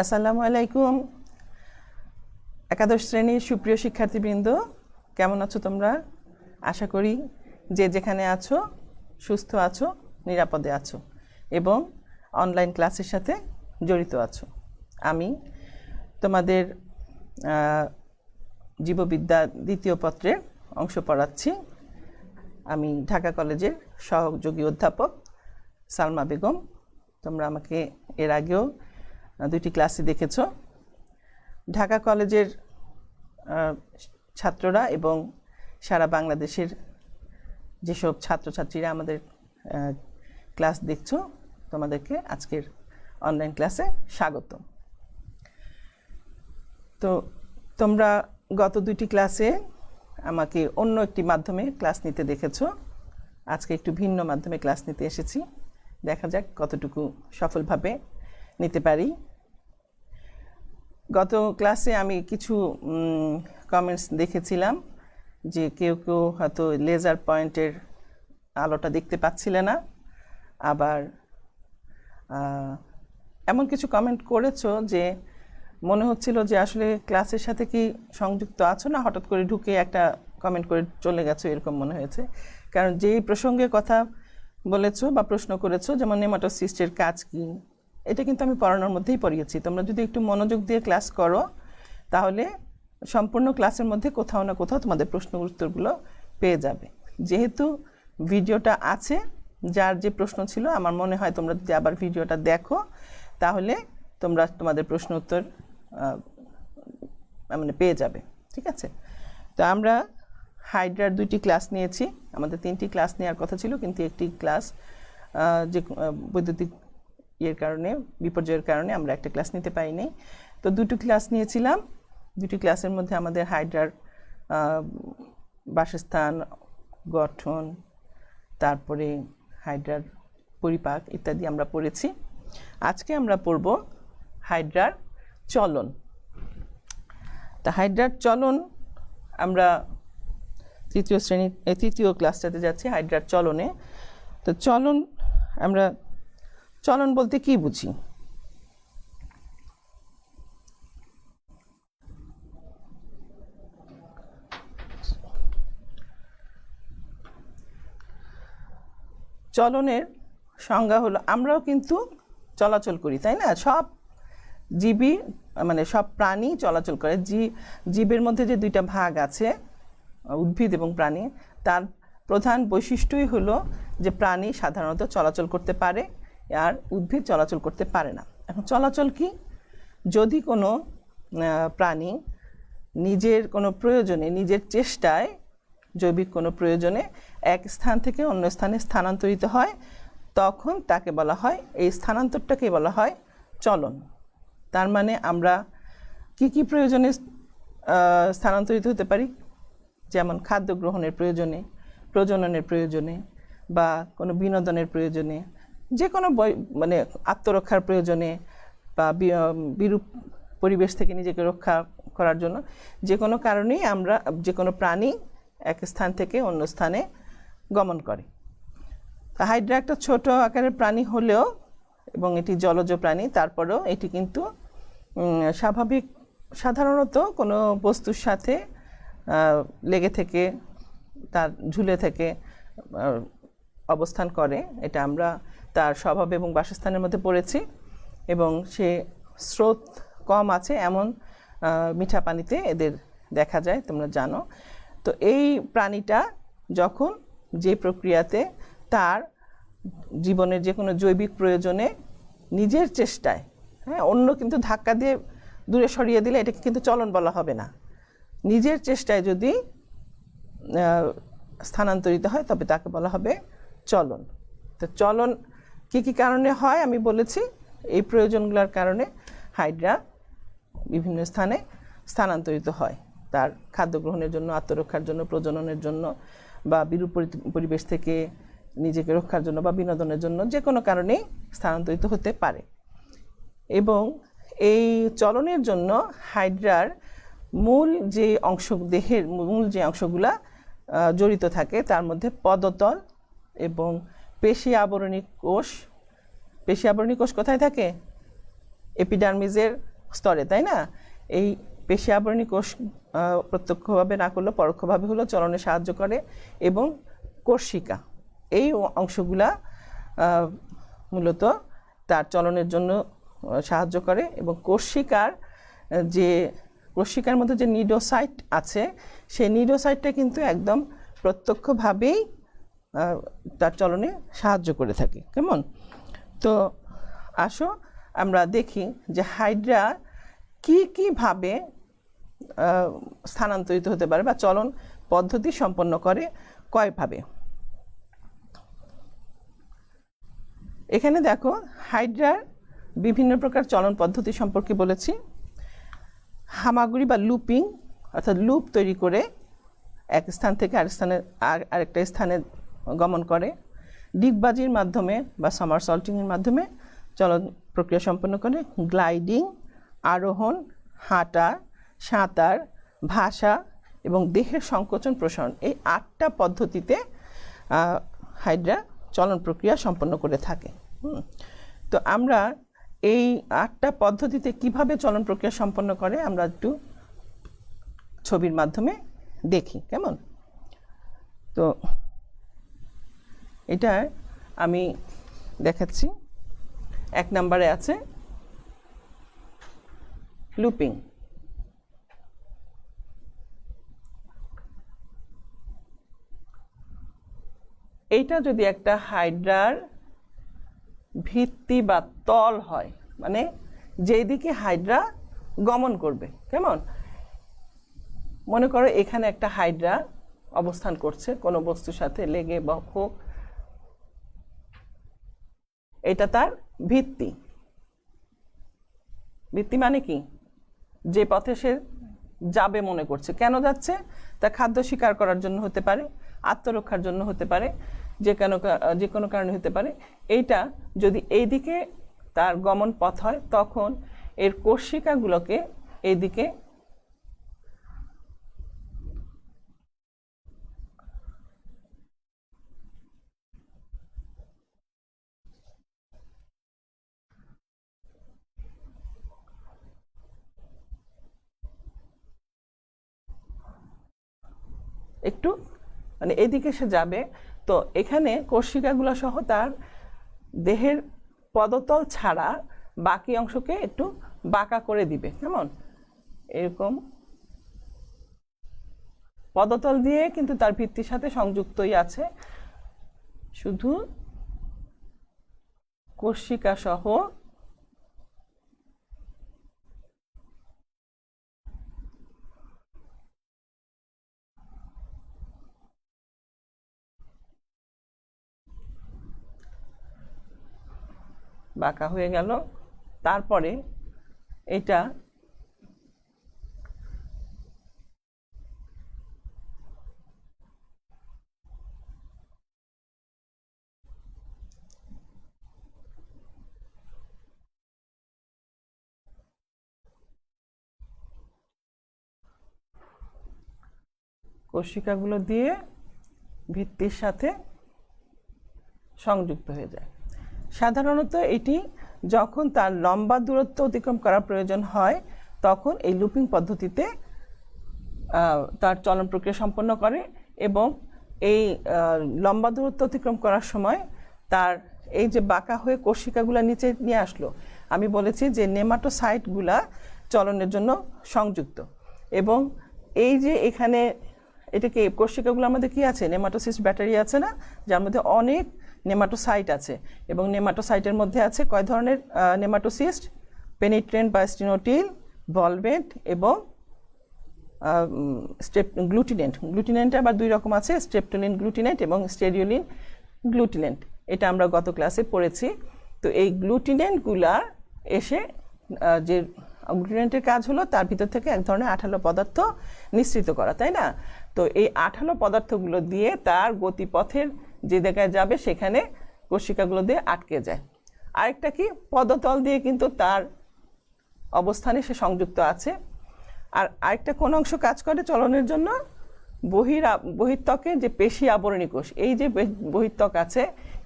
আসসালামু আলাইকুম। একাদশ শ্রেণীর সুপ্রিয় শিক্ষার্থীবৃন্দ, কেমন আছো তোমরা? আশা করি যে যেখানে আছো সুস্থ আছো, নিরাপদে আছো এবং অনলাইন ক্লাসের সাথে জড়িত আছো। আমি তোমাদের জীববিদ্যা দ্বিতীয় পত্রের অংশ পড়াচ্ছি। আমি ঢাকা কলেজের সহযোগী অধ্যাপক সালমা বেগম। তোমরা আমাকে এর আগেও দুটি ক্লাসে দেখেছো। ঢাকা কলেজের ছাত্ররা এবং সারা বাংলাদেশের যেসব ছাত্রছাত্রীরা আমাদের ক্লাস দেখছো, তোমাদেরকে আজকের অনলাইন ক্লাসে স্বাগত। তো তোমরা গত দুটি ক্লাসে আমাকে অন্য একটি মাধ্যমে ক্লাস নিতে দেখেছো। আজকে একটু ভিন্ন মাধ্যমে ক্লাস নিতে এসেছি। দেখা যাক কতটুকু সফলভাবে নিতে পারি। গত ক্লাসে আমি কিছু কমেন্টস দেখেছিলাম যে কেউ কেউ হয়তো লেজার পয়েন্টের আলোটা দেখতে পাচ্ছিলে না, আবার এমন কিছু কমেন্ট করেছো যে মনে হচ্ছিল যে আসলে ক্লাসের সাথে কি সংযুক্ত আছো না হঠাৎ করে ঢুকে একটা কমেন্ট করে চলে গেছো, এরকম মনে হয়েছে। কারণ যেই প্রসঙ্গে কথা বলেছো বা প্রশ্ন করেছো, যেমন নেমাটোসিস্টের কাজ কি, এটা কিন্তু আমি পড়ানোর মধ্যেই পড়িয়েছি। তোমরা যদি একটু মনোযোগ দিয়ে ক্লাস করো তাহলে সম্পূর্ণ ক্লাসের মধ্যে কোথাও না কোথাও তোমাদের প্রশ্ন উত্তরগুলো পেয়ে যাবে। যেহেতু ভিডিওটা আছে, যার যে প্রশ্ন ছিল, আমার মনে হয় তোমরা যদি আবার ভিডিওটা দেখো তাহলে তোমরা তোমাদের প্রশ্ন উত্তর মানে পেয়ে যাবে। ঠিক আছে? তো আমরা হাইড্রার দুইটি ক্লাস নিয়েছি। আমাদের তিনটি ক্লাস নেওয়ার কথা ছিল, কিন্তু একটি ক্লাস যে বৈদ্যুতিক কারণে, বিপর্যয়ের কারণে আমরা একটা ক্লাস নিতে পারিনি। তো দুটো ক্লাস নিয়েছিলাম। দুটি ক্লাসের মধ্যে আমাদের হাইড্রার বাসস্থান, গঠন, তারপরে হাইড্রার পরিপাক ইত্যাদি আমরা পড়েছি। আজকে আমরা পড়ব হাইড্রার চলন। তা হাইড্রার চলন আমরা তৃতীয় ক্লাসটাতে যাচ্ছি, হাইড্রার চলনে। তো আমরা চলন বলতে কি বুঝি? চলনের সংজ্ঞা হলো, আমরাও কিন্তু চলাচল করি, তাই না? সব জীবী মানে সব প্রাণী চলাচল করে। জীবের মধ্যে যে দুইটা ভাগ আছে, উদ্ভিদ এবং প্রাণী, তার প্রধান বৈশিষ্ট্যই হলো যে প্রাণী সাধারণত চলাচল করতে পারে আর উদ্ভিদ চলাচল করতে পারে না। এখন চলাচল কি? যদি কোনো প্রাণী নিজের কোনো প্রয়োজনে, নিজের চেষ্টায়, জৈবিক কোনো প্রয়োজনে এক স্থান থেকে অন্য স্থানে স্থানান্তরিত হয়, তখন তাকে বলা হয়, এই স্থানান্তরটাকে বলা হয় চলন। তার মানে আমরা কি প্রয়োজনে স্থানান্তরিত হতে পারি? যেমন খাদ্য গ্রহণের প্রয়োজনে, প্রজননের প্রয়োজনে, বা কোনো বিনোদনের প্রয়োজনে, যে কোনো মানে আত্মরক্ষার প্রয়োজনে, বা বিরূপ পরিবেশ থেকে নিজেকে রক্ষা করার জন্য, যে কোনো কারণেই আমরা, যে কোনো প্রাণী এক স্থান থেকে অন্য স্থানে গমন করে। হাইড্রা একটা ছোট আকারের প্রাণী হলেও এবং এটি জলজ প্রাণী, তারপরেও এটি কিন্তু সাধারণত কোনো বস্তুর সাথে লেগে থেকে, তার ঝুলে থেকে অবস্থান করে। এটা আমরা তার স্বভাব এবং বাসস্থানের মধ্যে পড়েছি। এবং সে স্রোত কম আছে এমন মিঠা পানিতে এদের দেখা যায়, তোমরা জানো। তো এই প্রাণীটা যখন যে প্রক্রিয়াতে তার জীবনের যে কোনো জৈবিক প্রয়োজনে নিজের চেষ্টায়, হ্যাঁ, অন্য কিন্তু ধাক্কা দিয়ে দূরে সরিয়ে দিলে এটাকে কিন্তু চলন বলা হবে না। নিজের চেষ্টায় যদি স্থানান্তরিত হয় তবে তাকে বলা হবে চলন। তো চলন কি কারণে হয় আমি বলেছি। এই প্রয়োজনগুলোর কারণে হাইড্রা বিভিন্ন স্থানে স্থানান্তরিত হয়, তার খাদ্য গ্রহণের জন্য, আত্মরক্ষার জন্য, প্রজননের জন্য, বা বিরূপ পরিবেশ থেকে নিজেকে রক্ষার জন্য, বা বিনোদনের জন্য, যে কোনো কারণেই স্থানান্তরিত হতে পারে। এবং এই চলনের জন্য হাইড্রার মূল যে অংশ, দেহের মূল যে অংশগুলা জড়িত থাকে, তার মধ্যে পদতল এবং পেশি আবরণী কোষ। পেশি আবরণী কোষ কোথায় থাকে? এপিডার্মিসের স্তরে, তাই না? এই পেশি আবরণী কোষ প্রত্যক্ষভাবে না করলেও পরোক্ষভাবে হলেও চলনে সাহায্য করে, এবং কোষিকা এই অংশগুলা মূলত তার চলনের জন্য সাহায্য করে। এবং কোষিকার মধ্যে যে নিডোসাইট আছে, সেই নিডোসাইটটা কিন্তু একদম প্রত্যক্ষভাবেই তার চলনে সাহায্য করে থাকে। কেমন? তো আসো আমরা দেখি যে হাইড্রা কীভাবে স্থানান্তরিত হতে পারে বা চলন পদ্ধতি সম্পন্ন করে কয়ভাবে। এখানে দেখো হাইড্রার বিভিন্ন প্রকার চলন পদ্ধতি সম্পর্কে বলেছি। হামাগুড়ি বা লুপিং, অর্থাৎ লুপ তৈরি করে এক স্থান থেকে আরেকটা স্থানে গমন করে। ডিগবাজির মাধ্যমে বা সামারসল্টিংয়ের মাধ্যমে চলন প্রক্রিয়া সম্পন্ন করে। গ্লাইডিং, আরোহণ, হাঁটা, সাঁতার, ভাসা এবং দেহের সংকোচন প্রসারণ, এই 8টা পদ্ধতিতে হাইড্রা চলন প্রক্রিয়া সম্পন্ন করে থাকে। তো আমরা এই 8টা পদ্ধতিতে কিভাবে চলন প্রক্রিয়া সম্পন্ন করে আমরা একটু ছবির মাধ্যমে দেখি। কেমন? তো এটা আমি দেখাচ্ছি। 1 নম্বরে আছে লুপিং। এইটা যদি একটা হাইড্রার ভিত্তি বা তল হয়, মানে যেদিকে হাইড্রা গমন করবে। কেমন? মনে করো এখানে একটা হাইড্রা অবস্থান করছে কোনো বস্তুর সাথে লেগে বা হোক, এটা তার ভিত্তি। ভিত্তি মানে কি? যে পথে সে যাবে মনে করছে। কেন যাচ্ছে? তা খাদ্য শিকার করার জন্য হতে পারে, আত্মরক্ষার জন্য হতে পারে, যে কোনো কারণে হতে পারে। এইটা যদি এইদিকে তার গমন পথ হয়, তখন এর কোষিকাগুলোকে এইদিকে একটু মানে এদিকে সে যাবে। তো এখানে কোষিকাগুলো সহ তার দেহের পদতল ছাড়া বাকি অংশকে একটু বাঁকা করে দিবে। কেমন? এরকম পদতল দিয়ে কিন্তু তার ভিত্তির সাথে সংযুক্তই আছে, শুধু কোষিকা সহ বাঁকা হয়ে গেল। তারপরে এটা কোষিকাগুলো দিয়ে ভিত্তির সাথে সংযুক্ত হয়ে যায়। সাধারণত এটি যখন তার লম্বা দূরত্ব অতিক্রম করার প্রয়োজন হয়, তখন এই লুপিং পদ্ধতিতে তার চলন প্রক্রিয়া সম্পন্ন করে। এবং এই লম্বা দূরত্ব অতিক্রম করার সময় তার এই যে বাঁকা হয়ে কোষিকাগুলো নিচে নিয়ে আসলো, আমি বলেছি যে নেমাটোসাইটগুলা চলনের জন্য সংযুক্ত। এবং এই যে এখানে এটাকে কোষিকাগুলো আমাদের কি আছে? নেমাটোসিস্ট ব্যাটারি আছে না, যার মধ্যে অনেক নেমাটোসাইট আছে। এবং নেমাটোসাইটের মধ্যে আছে কয় ধরনের নেমাটোসিস্ট? পেনিট্রেন্ট বা স্টিনোটিল, ভলভেন্ট এবং গ্লুটিনেন্ট। গ্লুটিনেন্ট আবার 2 রকম আছে, স্ট্রেপ্টোলিন গ্লুটিনেন্ট এবং স্টেরিওলিন গ্লুটিনেন্ট। এটা আমরা গত ক্লাসে পড়েছি। তো এই গ্লুটিনেন্টগুলা এসে যে গ্লুটিনেন্টের কাজ হলো তার ভিতর থেকে এক ধরনের আঠালো পদার্থ নিঃসৃত করা, তাই না? তো এই আঠালো পদার্থগুলো দিয়ে তার গতিপথের যে জায়গায় যাবে সেখানে কোষিকাগুলো দিয়ে আটকে যায়। আরেকটা কি? পদতল দিয়ে কিন্তু তার অবস্থানে সে সংযুক্ত আছে। আর আরেকটা কোন অংশ কাজ করে চলনের জন্য? বহির্ত্বকের যে পেশি আবরণী কোষ। এই যে বহির্ত্বক আছে,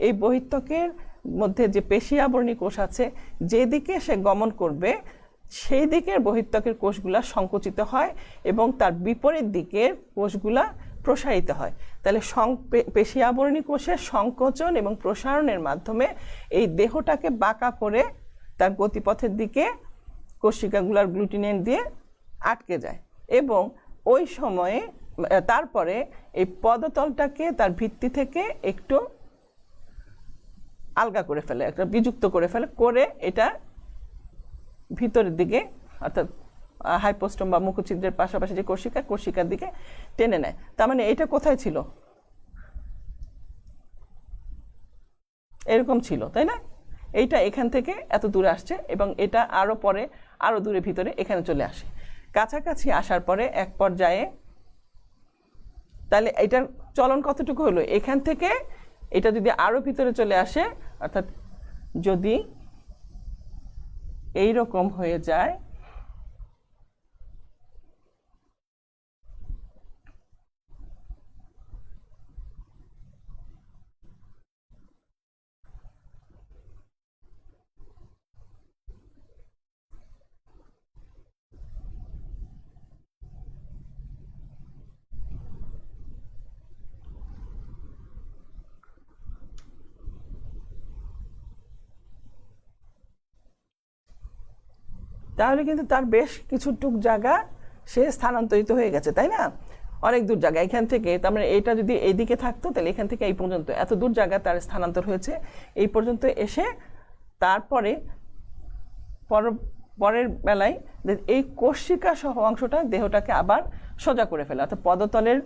এই বহির্ত্বকের মধ্যে যে পেশি আবরণী কোষ আছে, যেদিকে সে গমন করবে সেই দিকের বহির্ত্বকের কোষগুলা সংকুচিত হয় এবং তার বিপরীত দিকের কোষগুলা প্রসারিত হয়। তাহলে পেশি আবরণী কোষের সংকোচন এবং প্রসারণের মাধ্যমে এই দেহটাকে বাঁকা করে তার গতিপথের দিকে কোষিকাগুলার গ্লুটিনেন দিয়ে আটকে যায় এবং ওই সময়ে তারপরে এই পদতলটাকে তার ভিত্তি থেকে একটু আলগা করে ফেলে, একটা বিযুক্ত করে ফেলে, করে এটা ভিতরের দিকে অর্থাৎ হাইপোস্টম বা মুখছিদ্রের পাশাপাশি যে কোষিকার দিকে টেনে নেয়। তার মানে এটা কোথায় ছিল? এরকম ছিল, তাই না? এইটা এখান থেকে এত দূরে আসছে এবং এটা আরও পরে আরও দূরে ভিতরে এখানে চলে আসে। কাছাকাছি আসার পরে এক পর্যায়ে তাহলে এটার চলন কতটুকু হলো? এখান থেকে এটা যদি আরও ভিতরে চলে আসে, অর্থাৎ যদি এই রকম হয়ে যায়, তাহলে কিন্তু তার বেশ কিছুটুক জায়গা সে স্থানান্তরিত হয়ে গেছে, তাই না? অনেক দূর জায়গা এখান থেকে। তার মানে এটা যদি এইদিকে থাকতো তাহলে এখান থেকে এই পর্যন্ত এত দূর জায়গা তার স্থানান্তর হয়েছে, এই পর্যন্ত এসে তারপরে পরের বেলায় এই কোষিকা সহ অংশটা দেহটাকে আবার সোজা করে ফেলে। অর্থাৎ পদতলের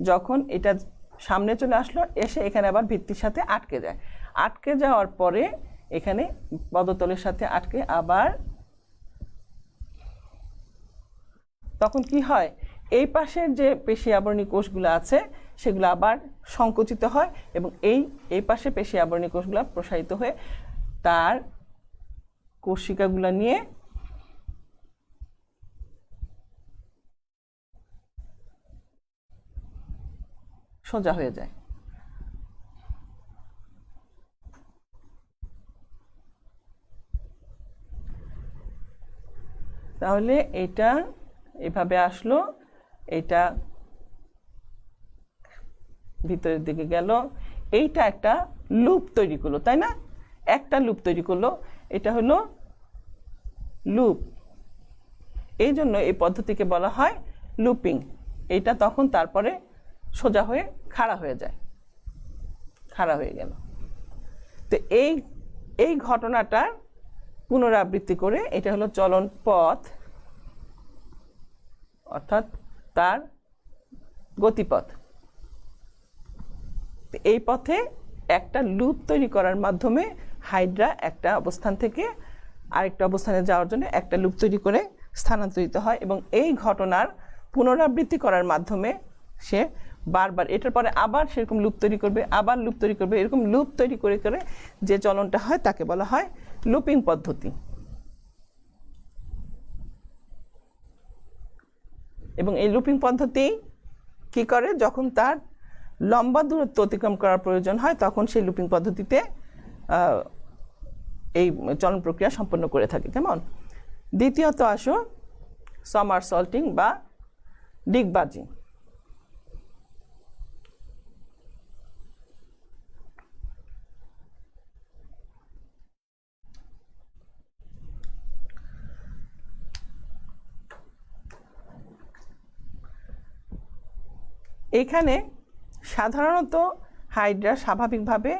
যখন এটা সামনে চলে আসলো, এসে এখানে আবার ভিত্তির সাথে আটকে যায়। আটকে যাওয়ার পরে এখানে পদতলের সাথে আটকে আবার তখন কি হয়? এই পাশের যে পেশি আবরণী কোষগুলো আছে সেগুলো আবার সংকুচিত হয় এবং এই পাশে পেশি আবরণী কোষগুলো প্রসারিত হয়ে তার কোষিকাগুলো নিয়ে সোজা হয়ে যায়। তাহলে এটা এভাবে আসলো, এটা ভিতরের দিকে গেল, এইটা একটা লুপ তৈরি করলো, তাই না? একটা লুপ তৈরি করলো, এটা হলো লুপ। এই জন্য এই পদ্ধতিকে বলা হয় লুপিং। এইটা তখন তারপরে সোজা হয়ে খাড়া হয়ে যায়, খাড়া হয়ে গেল। তো এই ঘটনাটা পুনরাবৃত্তি করে এটা হলো চলন পথ, অর্থাৎ তার গতিপথ। এই পথে একটা লুপ তৈরি করার মাধ্যমে হাইড্রা একটা অবস্থান থেকে আরেকটা অবস্থানে যাওয়ার জন্য একটা লুপ তৈরি করে স্থানান্তরিত হয় এবং এই ঘটনার পুনরাবৃত্তি করার মাধ্যমে সে বারবার এটার পরে আবার সেরকম লুপ তৈরি করবে, আবার লুপ তৈরি করবে, এরকম লুপ তৈরি করে করে যে চলনটা হয় তাকে বলা হয় লুপিং পদ্ধতি। এবং এই লুপিং পদ্ধতি কি করে? যখন তার লম্বা দূরত্ব অতিক্রম করার প্রয়োজন হয় তখন সেই লুপিং পদ্ধতিতে এই চলন প্রক্রিয়া সম্পন্ন করে থাকে। কেমন? দ্বিতীয়ত আসো সামারসল্টিং বা ডিগবাজি। এখানে সাধারণত হাইড্রা স্বাভাবিকভাবে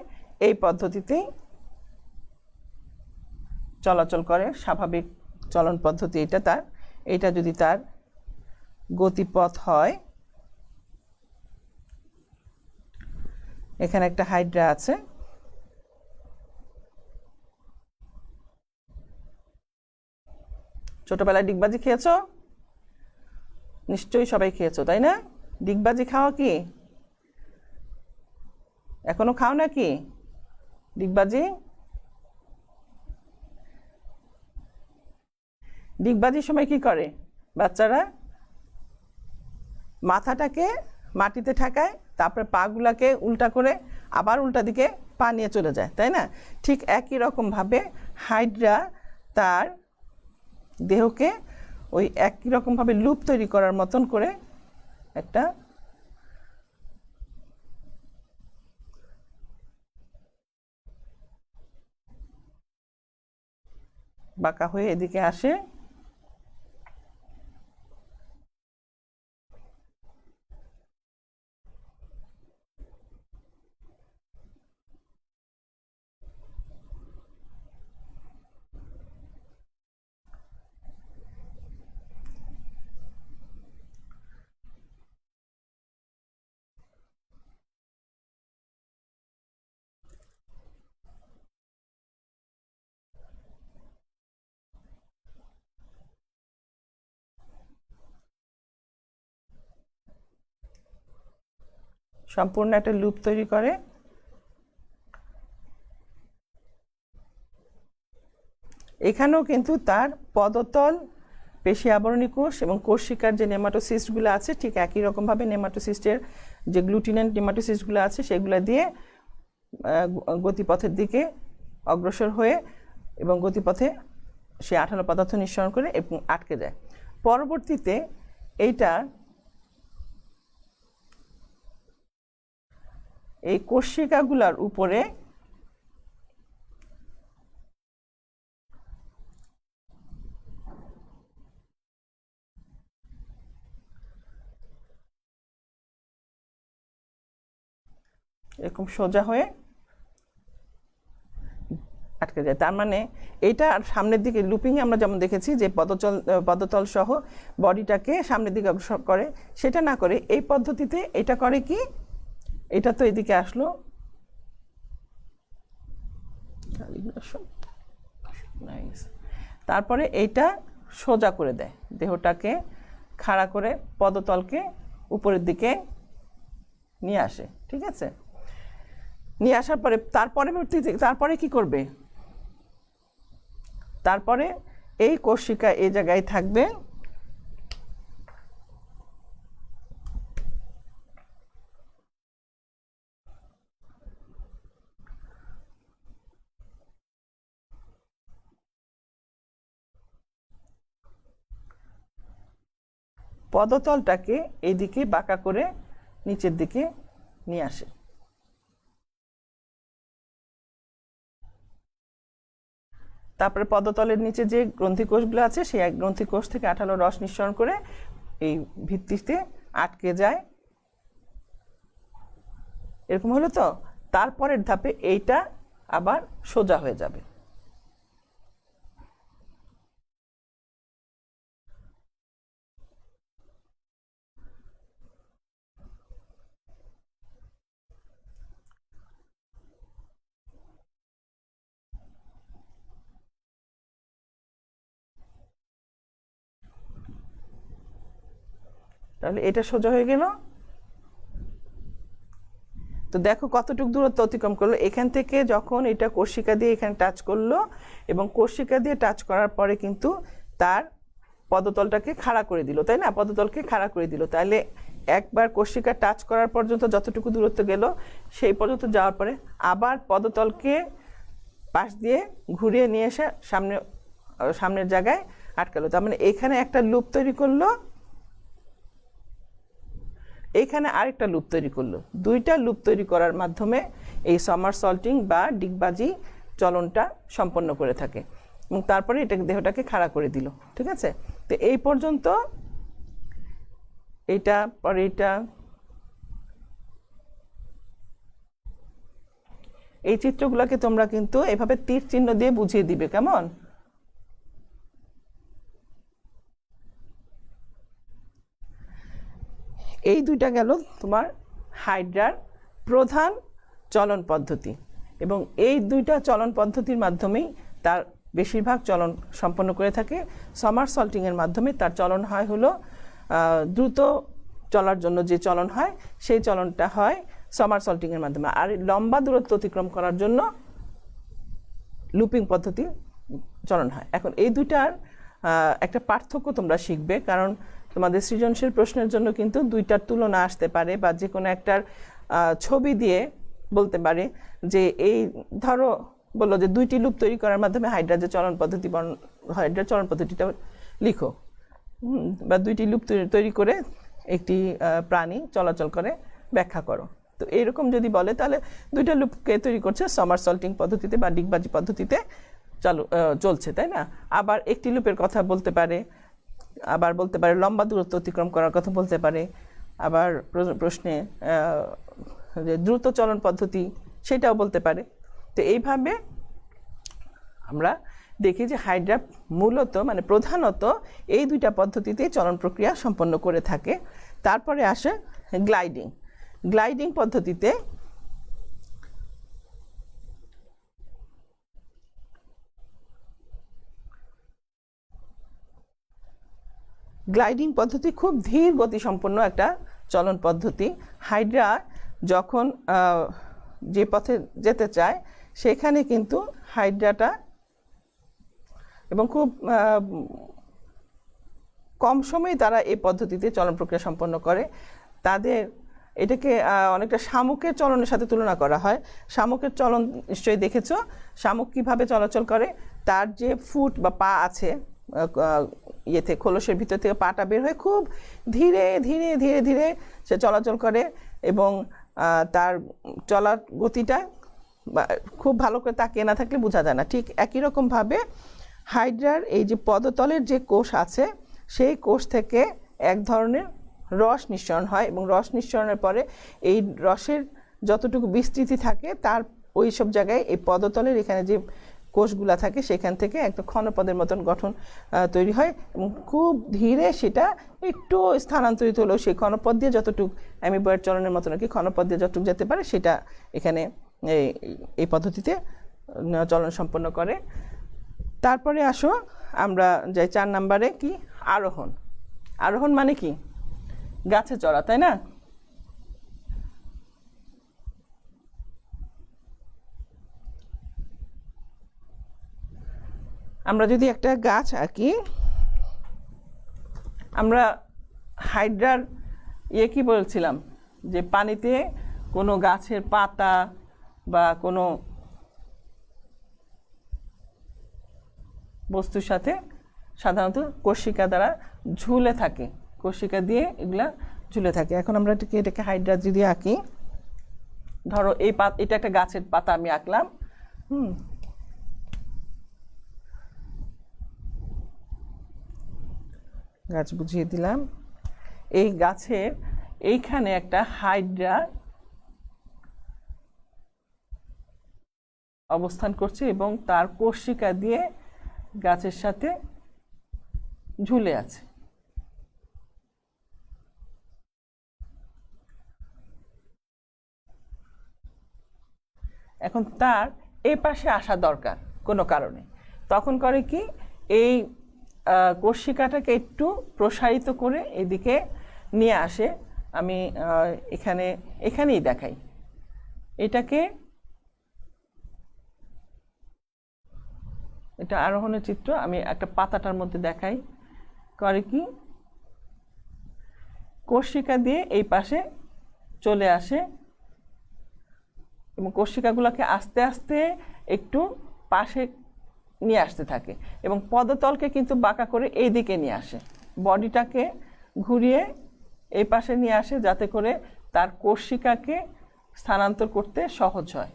এই পদ্ধতিতেই চলাচল করে, স্বাভাবিক চলন পদ্ধতি এটা এটা যদি তার গতিপথ হয়, এখানে একটা হাইড্রা আছে, ছোটবেলায় ডিগবাজি খেয়েছো? নিশ্চয়ই সবাই খেয়েছো, তাই না? ডিগবাজি খাওয়া কি এখনো খাও নাকি ডিগবাজি? ডিগবাজির সময় কি করে বাচ্চারা? মাথাটাকে মাটিতে ঠেকায়, তারপরে পাগুলাকে উল্টা করে আবার উল্টা দিকে পা নিয়ে চলে যায়, তাই না? ঠিক একই রকমভাবে হাইড্রা তার দেহকে ওই একই রকমভাবে লুপ তৈরি করার মতন করে একটা বাঁকা হয়ে এদিকে আসে। সম্পূর্ণ একটা লুপ তৈরি করে। এখানেও কিন্তু তার পদতল, পেশি আবরণী কোষ এবং কোষিকার যে নেমাটোসিস্টগুলো আছে ঠিক একই রকমভাবে নেমাটোসিস্টের যে গ্লুটিনেন্ট নেমাটোসিস্টগুলো আছে সেগুলো দিয়ে গতিপথের দিকে অগ্রসর হয়ে এবং গতিপথে সে আঠালো পদার্থ নিঃসরণ করে এবং আটকে যায়। পরবর্তীতে এইটা এই কোষিকাগুলোর উপরে এরকম সোজা হয়ে আটকে যায়। তার মানে এইটা আর সামনের দিকে লুপিংয়ে আমরা যেমন দেখেছি যে পদতল সহ বডিটাকে সামনের দিকে অগ্রসর করে, সেটা না করে এই পদ্ধতিতে এটা করে কি, এটা তো এদিকে আসলো, তারপরে এইটা সোজা করে দেয়, দেহটাকে খাড়া করে পদতলকে উপরের দিকে নিয়ে আসে। ঠিক আছে, নিয়ে আসার পরে তারপরে কি করবে, তারপরে এই কোষিকা এই জায়গায় থাকবে, পদতলটাকে এইদিকে বাঁকা করে নিচের দিকে নিয়ে আসে। তারপরে পদতলের নিচে যে গ্রন্থিকোষগুলো আছে সেই গ্রন্থিকোষ থেকে আঠালো রস নিঃসরণ করে এই ভিত্তিতে আটকে যায়। এরকম হলো তো, তারপরের ধাপে এইটা আবার সোজা হয়ে যাবে। তাহলে এটা সোজা হয়ে গেল। তো দেখো কতটুকু দূরত্ব অতিক্রম করলো, এখান থেকে যখন এটা কোষিকা দিয়ে এখানে টাচ করলো এবং কোষিকা দিয়ে টাচ করার পরে কিন্তু তার পদতলটাকে খাড়া করে দিল, তাই না, পদতলকে খাড়া করে দিল। তাহলে একবার কোষিকা টাচ করার পর্যন্ত যতটুকু দূরত্ব গেল সেই পর্যন্ত যাওয়ার পরে আবার পদতলকে পাশ দিয়ে ঘুরিয়ে নিয়ে এসে সামনের জায়গায় আটকালো। তার মানে এখানে একটা লুপ তৈরি করলো, এইখানে আরেকটা লুপ তৈরি করলো। দুইটা লুপ তৈরি করার মাধ্যমে এই সামারসল্টিং বা ডিগবাজি চলনটা সম্পন্ন করে থাকে এবং তারপরে এটা দেহটাকে খাড়া করে দিল। ঠিক আছে, তো এই পর্যন্ত এইটা, পরে এইটা, এই চিত্রগুলোকে তোমরা কিন্তু এভাবে তীর চিহ্ন দিয়ে বুঝিয়ে দিবে, কেমন? এই দুইটা গেল তোমার হাইড্রার প্রধান চলন পদ্ধতি এবং এই দুইটা চলন পদ্ধতির মাধ্যমেই তার বেশিরভাগ চলন সম্পন্ন করে থাকে। সামারসল্টিংয়ের মাধ্যমে তার চলন হয় হলো দ্রুত চলার জন্য যে চলন হয় সেই চলনটা হয় সামারসল্টিংয়ের মাধ্যমে, আর লম্বা দূরত্ব অতিক্রম করার জন্য লুপিং পদ্ধতি চলন হয়। এখন এই দুইটার একটা পার্থক্য তোমরা শিখবে, কারণ তোমাদের সৃজনশীল প্রশ্নের জন্য কিন্তু দুইটার তুলনা আসতে পারে বা যে কোনো একটার ছবি দিয়ে বলতে পারে যে এই ধরো বললো যে দুইটি লুপ তৈরি করার মাধ্যমে হাইড্রার চলন পদ্ধতিটা লিখো। বা 2টি লুপ তৈরি করে একটি প্রাণী চলাচল করে ব্যাখ্যা করো। তো এরকম যদি বলে তাহলে 2টা লুপকে তৈরি করছে সমারসল্টিং পদ্ধতিতে বা ডিগবাজি পদ্ধতিতে চলছে, তাই না? আবার একটি লুপের কথা বলতে পারে, আবার বলতে পারে লম্বা দূরত্ব অতিক্রম করার কথা বলতে পারে, আবার প্রশ্নে যে দ্রুত চলন পদ্ধতি সেটাও বলতে পারে। তো এইভাবে আমরা দেখি যে হাইড্রা মূলত মানে প্রধানত এই 2টা পদ্ধতিতেই চলন প্রক্রিয়া সম্পন্ন করে থাকে। তারপরে আসে গ্লাইডিং। গ্লাইডিং পদ্ধতিতে গ্লাইডিং পদ্ধতি খুব ধীর গতিসম্পন্ন একটা চলন পদ্ধতি। হাইড্রা যখন যে পথে যেতে চায় সেখানে কিন্তু হাইড্রাটা এবং খুব কম সময়ে তারা এই পদ্ধতিতে চলন প্রক্রিয়া সম্পন্ন করে। তাদের এটাকে অনেকটা শামুকের চলনের সাথে তুলনা করা হয়। শামুকের চলন নিশ্চয়ই দেখেছো। শামুক কীভাবে চলাচল করে, তার যে ফুট বা পা আছে ইয়েতে খোলসের ভিতর থেকে পাটা বের হয়ে খুব ধীরে ধীরে ধীরে ধীরে সে চলাচল করে এবং তার চলার গতিটা খুব ভালো করে তাকিয়ে না থাকলে বোঝা যায় না। ঠিক একই রকমভাবে হাইড্রার এই যে পদতলের যে কোষ আছে সেই কোষ থেকে এক ধরনের রস নিঃসরণ হয় এবং রস নিঃসরণের পরে এই রসের যতটুকু বিস্তৃতি থাকে তার ওই সব জায়গায় এই পদতলের এখানে যে কোষগুলা থাকে সেখান থেকে একটা ক্ষণপদের মতন গঠন তৈরি হয় এবং খুব ধীরে সেটা একটু স্থানান্তরিত হলেও সেই ক্ষণপদ দিয়ে যতটুকু অ্যামিবয়েড চলনের মতন আর কি ক্ষণপদ দিয়ে যতটুকু যেতে পারে সেটা এখানে এই পদ্ধতিতে চলন সম্পন্ন করে। তারপরে আসো আমরা যাই 4 নম্বরে, কি আরোহণ। আরোহণ মানে কি? গাছে চড়া, তাই না? আমরা যদি একটা গাছ আঁকি, আমরা হাইড্রার কি বলছিলাম যে পানিতে কোনো গাছের পাতা বা কোনো বস্তুর সাথে সাধারণত কর্ষিকা দ্বারা ঝুলে থাকে, কর্ষিকা দিয়ে এগুলা ঝুলে থাকে। এখন আমরা এটাকে হাইড্রা যদি আঁকি, ধরো এটা একটা গাছের পাতা আমি আঁকলাম, গাছ বুঝিয়ে দিলাম। এই গাছের এইখানে একটা হাইড্রা অবস্থান করছে এবং তার কর্ষিকা দিয়ে গাছের সাথে ঝুলে আছে। এখন তার এই পাশে আসা দরকার কোনো কারণে, তখন করে কি এই কর্ষিকাটাকে একটু প্রসারিত করে এদিকে নিয়ে আসে। আমি এখানেই দেখাই, এটা আরোহণের চিত্র। আমি একটা পাতাটার মধ্যে দেখাই, করে কি কর্ষিকা দিয়ে এই পাশে চলে আসে এবং কর্ষিকাগুলোকে আস্তে আস্তে একটু পাশে নিয়ে আসতে থাকে এবং পদতলকে কিন্তু বাঁকা করে এই দিকে নিয়ে আসে, বডিটাকে ঘুরিয়ে এই পাশে নিয়ে আসে যাতে করে তার কর্ষিকাকে স্থানান্তর করতে সহজ হয়।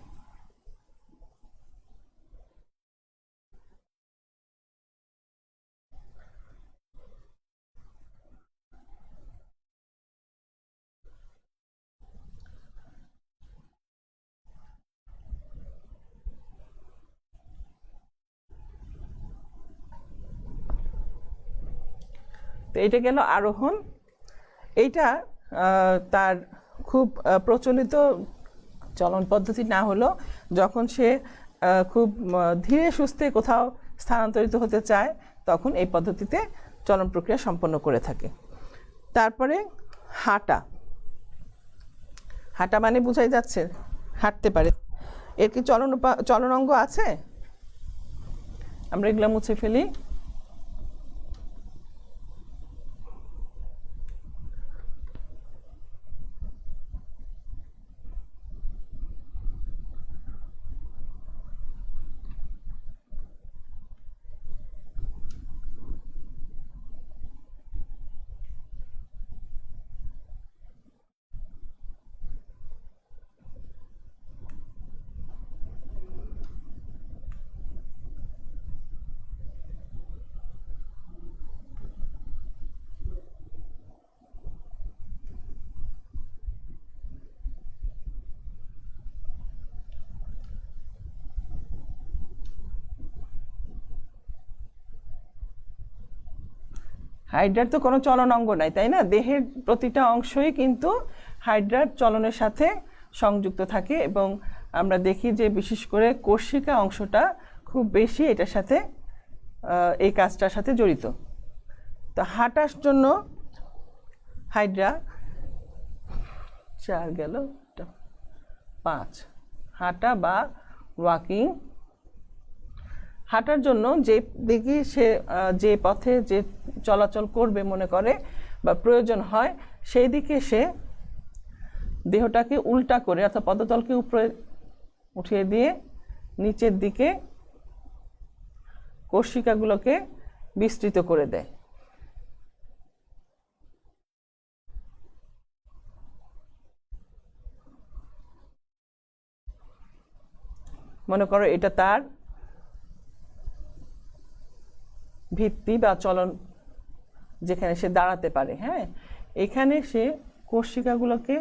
তো এটা গেল আরোহণ। এইটা তার খুব প্রচলিত চলন পদ্ধতি না হলো, যখন সে খুব ধীরে সুস্থে কোথাও স্থানান্তরিত হতে চায় তখন এই পদ্ধতিতে চলন প্রক্রিয়া সম্পন্ন করে থাকে। তারপরে হাঁটা। হাঁটা মানে বোঝাই যাচ্ছে হাঁটতে পারে। এর কি চলন অঙ্গ আছে? আমরা এগুলো মুছে ফেলি। হাইড্রার তো কোনো চলন অঙ্গ নাই, তাই না? দেহের প্রতিটা অংশই কিন্তু হাইড্রার চলনের সাথে সংযুক্ত থাকে, এবং আমরা দেখি যে বিশেষ করে কোষিকা অংশটা খুব বেশি এটার সাথে এই কাজটার সাথে জড়িত। তো হাঁটার জন্য হাইড্রা 4 গেল 5, হাঁটা বা ওয়াকিং। হাঁটার জন্য যে দিকে সে যে পথে যে চলাচল করবে মনে করে বা প্রয়োজন হয়, সেই দিকে সে দেহটাকে উল্টা করে অর্থাৎ পদতলকে উপরে উঠিয়ে দিয়ে নিচের দিকে কোষিকাগুলোকে বিস্তৃত করে দেয়। মনে করো এটা তার ভিত্তি বা চলন, যেখানে সে দাঁড়াতে পারে। হ্যাঁ, এখানে সে কোষিকাগুলোকে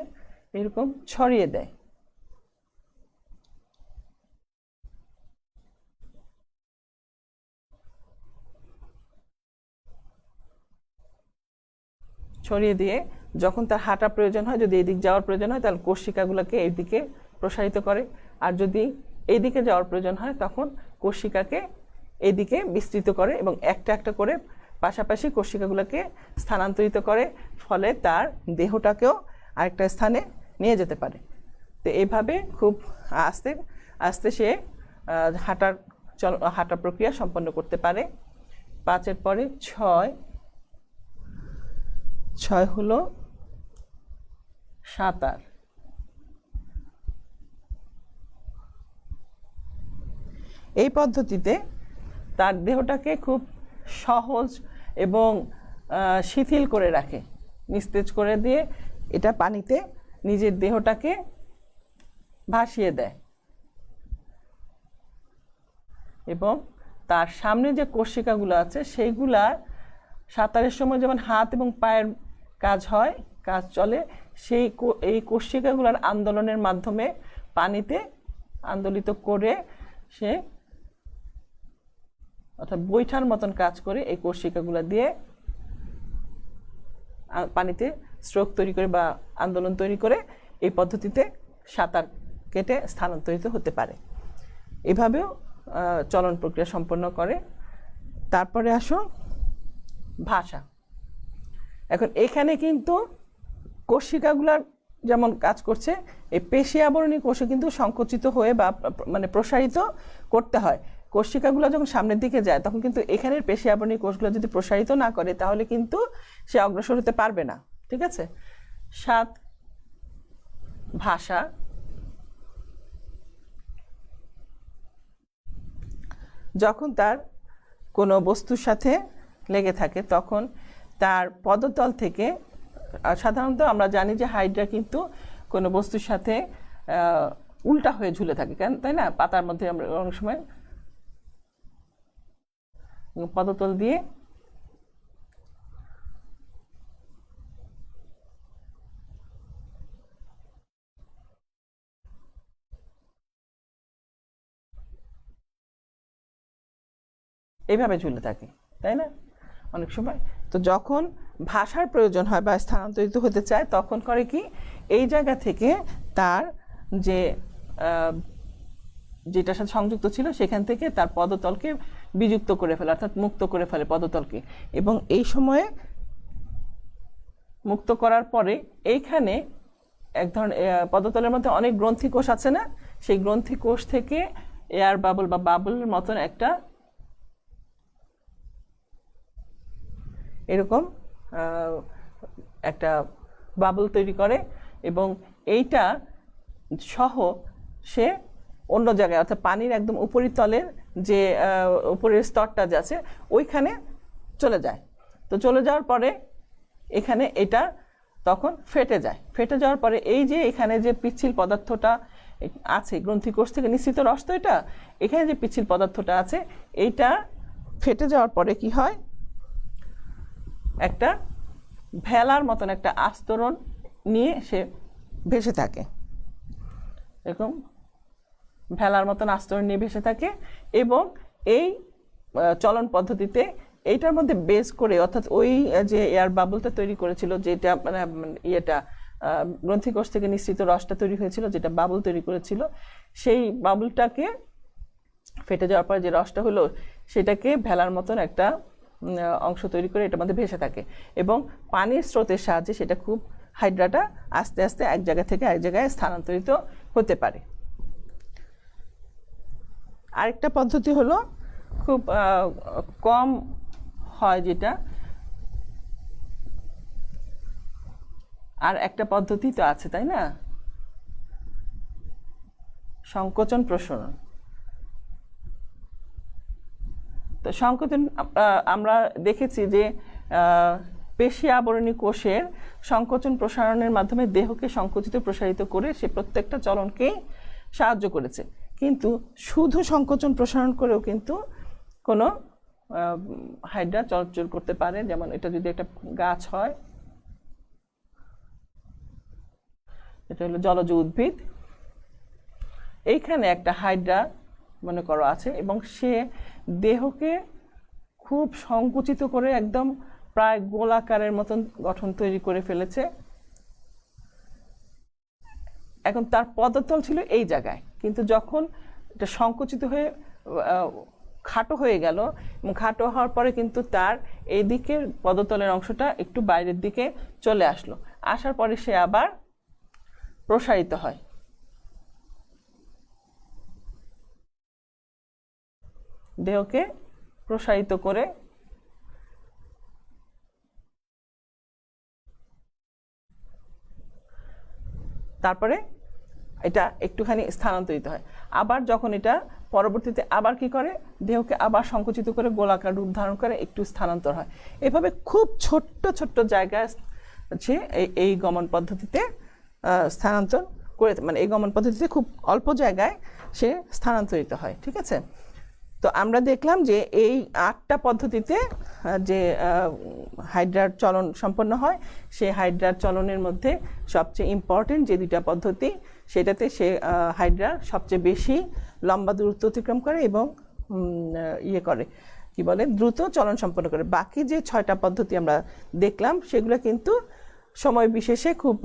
এরকম ছড়িয়ে দেয়। ছড়িয়ে দিয়ে যখন তার হাঁটা প্রয়োজন হয়, যদি এদিক যাওয়ার প্রয়োজন হয়, তাহলে কোষিকাগুলোকে এইদিকে প্রসারিত করে, আর যদি এইদিকে যাওয়ার প্রয়োজন হয় তখন কোষিকাকে এইদিকে বিস্তৃত করে, এবং একটা একটা করে পাশাপাশি কোষিকাগুলোকে স্থানান্তরিত করে, ফলে তার দেহটাকেও আরেকটা স্থানে নিয়ে যেতে পারে। তো এইভাবে খুব আস্তে আস্তে সে হাঁটা প্রক্রিয়া সম্পন্ন করতে পারে। 5-এর পরে 6 হলো সাঁতার। এই পদ্ধতিতে তার দেহটাকে খুব সহজ এবং শিথিল করে রাখে, নিস্তেজ করে দিয়ে এটা পানিতে নিজের দেহটাকে ভাসিয়ে দেয়, এবং তার সামনে যে কোষিকাগুলো আছে সেইগুলা সাঁতারের সময় যেমন হাত এবং পায়ের কাজ চলে, এই কোষিকাগুলোর আন্দোলনের মাধ্যমে পানিতে আন্দোলিত করে সে অর্থাৎ বৈঠার মতন কাজ করে এই কোষিকাগুলো দিয়ে পানিতে স্ট্রোক তৈরি করে বা আন্দোলন তৈরি করে এই পদ্ধতিতে সাঁতার কেটে স্থানান্তরিত হতে পারে। এভাবেও চলন প্রক্রিয়া সম্পন্ন করে। তারপরে আসো ভাষা। এখন এখানে কিন্তু কোষিকাগুলার যেমন কাজ করছে, এই পেশি আবরণী কোষে কিন্তু সংকুচিত হয়ে বা মানে প্রসারিত করতে হয়। কোষিকাগুলো যখন সামনের দিকে যায় তখন কিন্তু এখানের পেশি আবরণী কোষগুলো যদি প্রসারিত না করে তাহলে কিন্তু সে অগ্রসর হতে পারবে না। ঠিক আছে? 7 ভাষা। যখন তার কোনো বস্তুর সাথে লেগে থাকে তখন তার পদতল থেকে, সাধারণত আমরা জানি যে হাইড্রা কিন্তু কোনো বস্তুর সাথে উল্টা হয়ে ঝুলে থাকে, কেন তাই না? পাতার মধ্যে আমরা অনেক সময় পদতল দিয়ে এইভাবে ঝুলে থাকে, তাই না? অনেক সময় তো যখন ভাষার প্রয়োজন হয় বা স্থানান্তরিত হতে চায় তখন করে কি, এই জায়গা থেকে তার যে যেটার সাথে সংযুক্ত ছিল সেখান থেকে তার পদতলকে বিযুক্ত করে ফেলে, অর্থাৎ মুক্ত করে ফেলে পদতলকে। এবং এই সময়ে মুক্ত করার পরে এইখানে এক ধরনের পদতলের মধ্যে অনেক গ্রন্থি কোষ আছে না, সেই গ্রন্থি কোষ থেকে এয়ার বাবল বা বাবলের মতন একটা এরকম একটা বাবল তৈরি করে, এবং এইটা সহ সে অন্য জায়গায় অর্থাৎ পানির একদম উপরিতলের যে উপরের স্তরটা যে আছে ওইখানে চলে যায়। তো চলে যাওয়ার পরে এখানে এটা তখন ফেটে যায়। ফেটে যাওয়ার পরে এই যে এখানে যে পিচ্ছিল পদার্থটা আছে গ্রন্থিকোষ থেকে নিঃসৃত রস, তো এটা এখানে যে পিচ্ছিল পদার্থটা আছে এইটা ফেটে যাওয়ার পরে কি হয়, একটা ভেলার মতন একটা আস্তরণ নিয়ে সে ভেসে থাকে, এরকম ভেলার মতন আস্তরণ নিয়ে ভেসে থাকে। এবং এই চলন পদ্ধতিতে এইটার মধ্যে বেস করে, অর্থাৎ ওই যে এয়ার বাবলটা তৈরি করেছিল, যেটা মানে ইয়েটা গ্রন্থিকোষ থেকে নিঃসৃত রসটা তৈরি হয়েছিল, যেটা বাবল তৈরি করেছিল, সেই বাবলটাকে ফেটে যাওয়ার পরে যে রসটা হলো, সেটাকে ভেলার মতন একটা অংশ তৈরি করে এটার মধ্যে ভেসে থাকে, এবং পানির স্রোতের সাহায্যে সেটা খুব হাইড্রাটা আস্তে আস্তে এক জায়গা থেকে এক জায়গায় স্থানান্তরিত হতে পারে। আরেকটা পদ্ধতি হলো খুব কম হয় যেটা, আর একটা পদ্ধতি তো আছে তাই না, সংকোচন প্রসারণ। তো সংকোচন আমরা দেখেছি যে পেশি আবরণী কোষের সংকোচন প্রসারণের মাধ্যমে দেহকে সংকুচিত প্রসারিত করে সে প্রত্যেকটা চলনকেই সাহায্য করেছে। কিন্তু শুধু সংকোচন প্রসারণ করেও কিন্তু কোনো হাইড্রা চলাচল করতে পারে। যেমন এটা যদি একটা গাছ হয়, এটা হলো জলজ উদ্ভিদ, এইখানে একটা হাইড্রা মনে করো আছে, এবং সে দেহকে খুব সংকুচিত করে একদম প্রায় গোলাকারের মতন গঠন তৈরি করে ফেলেছে। এখন তার পদতল ছিল এই জায়গায়, কিন্তু যখন এটা সংকুচিত হয়ে খাটো হয়ে গেল, এবং খাটো হওয়ার পরে কিন্তু তার এই দিকের পদতলের অংশটা একটু বাইরের দিকে চলে আসলো, আসার পরে সে আবার প্রসারিত হয়। দেহকে প্রসারিত করে তারপরে এটা একটুখানি স্থানান্তরিত হয়। আবার যখন এটা পরবর্তীতে আবার কি করে, দেহকে আবার সংকুচিত করে গোলাকার রূপ ধারণ করে একটু স্থানান্তর হয়। এভাবে খুব ছোট্ট ছোট্ট জায়গায় হচ্ছে এই গমন পদ্ধতিতে স্থানান্তর করে, মানে এই গমন পদ্ধতিতে খুব অল্প জায়গায় সে স্থানান্তরিত হয়। ঠিক আছে, তো আমরা দেখলাম যে এই 8টা পদ্ধতিতে যে হাইড্রার চলন সম্পন্ন হয়, সেই হাইড্রার চলনের মধ্যে সবচেয়ে ইম্পর্টেন্ট যে 2টা পদ্ধতি, সেটাতে সে হাইড্রা সবচেয়ে বেশি লম্বা দূরত্ব অতিক্রম করে এবং ইয়ে করে, কি বলে, দ্রুত চলন সম্পন্ন করে। বাকি যে 6টা পদ্ধতি আমরা দেখলাম, সেগুলো কিন্তু সময় বিশেষে খুব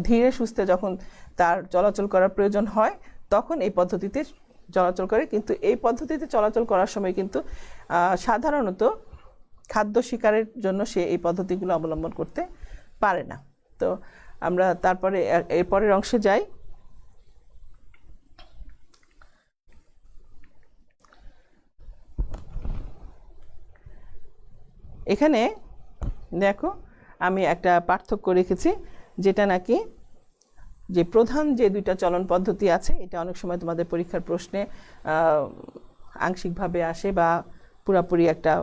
ধীরে সুস্থে যখন তার চলাচল করার প্রয়োজন হয়, তখন এই পদ্ধতিতে চলাচল করে। কিন্তু এই পদ্ধতিতে চলাচল করার সময় কিন্তু সাধারণত খাদ্য শিকারের জন্য সে এই পদ্ধতিগুলো অবলম্বন করতে পারে না। তো আমরা তারপরে এরপরের অংশে যাই। এখানে দেখো আমি একটা পার্থক্য রেখেছি, যেটা নাকি যে প্রধান যে 2টা চলন পদ্ধতি আছে, এটা অনেক সময় তোমাদের পরীক্ষার প্রশ্নে আংশিকভাবে আসে বা পুরাপুরি একটা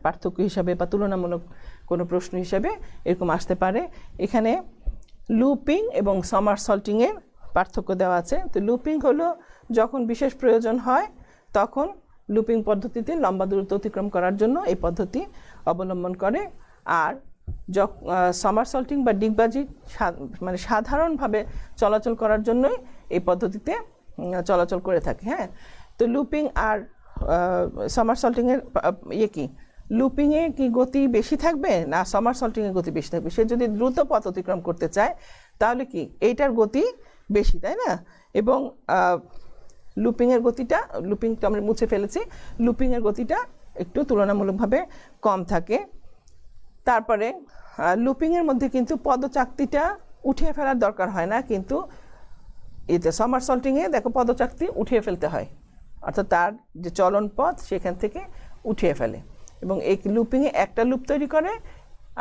পার্থক্য হিসাবে বা তুলনামূলক কোনো প্রশ্ন হিসাবে এরকম আসতে পারে। এখানে লুপিং এবং সামারসল্টিংয়ের পার্থক্য দেওয়া আছে। তো লুপিং হলো যখন বিশেষ প্রয়োজন হয় তখন লুপিং পদ্ধতিতে লম্বা দূরত্ব অতিক্রম করার জন্য এই পদ্ধতি অবলম্বন করে, আর সামারসল্টিং বা ডিগবাজি মানে সাধারণভাবে চলাচল করার জন্যই এই পদ্ধতিতে চলাচল করে থাকে। হ্যাঁ, তো লুপিং আর সামারসল্টিংয়ের ইয়ে কি, লুপিংয়ে কি গতি বেশি থাকবে না সামারসল্টিংয়ে গতি বেশি থাকবে? সে যদি দ্রুত পথ অতিক্রম করতে চায় তাহলে কি এইটার গতি বেশি, তাই না? এবং লুপিংয়ের গতিটা, লুপিংটা আমরা মুছে ফেলেছি, লুপিংয়ের গতিটা একটু তুলনামূলকভাবে কম থাকে। তারপরে লুপিংয়ের মধ্যে কিন্তু পদচাকতিটা উঠিয়ে ফেলার দরকার হয় না, কিন্তু এতে সামারসল্টিংয়ে দেখো পদচাকতি উঠিয়ে ফেলতে হয়, অর্থাৎ তার যে চলন পথ সেখান থেকে উঠিয়ে ফেলে। এবং এই লুপিংয়ে একটা লুপ তৈরি করে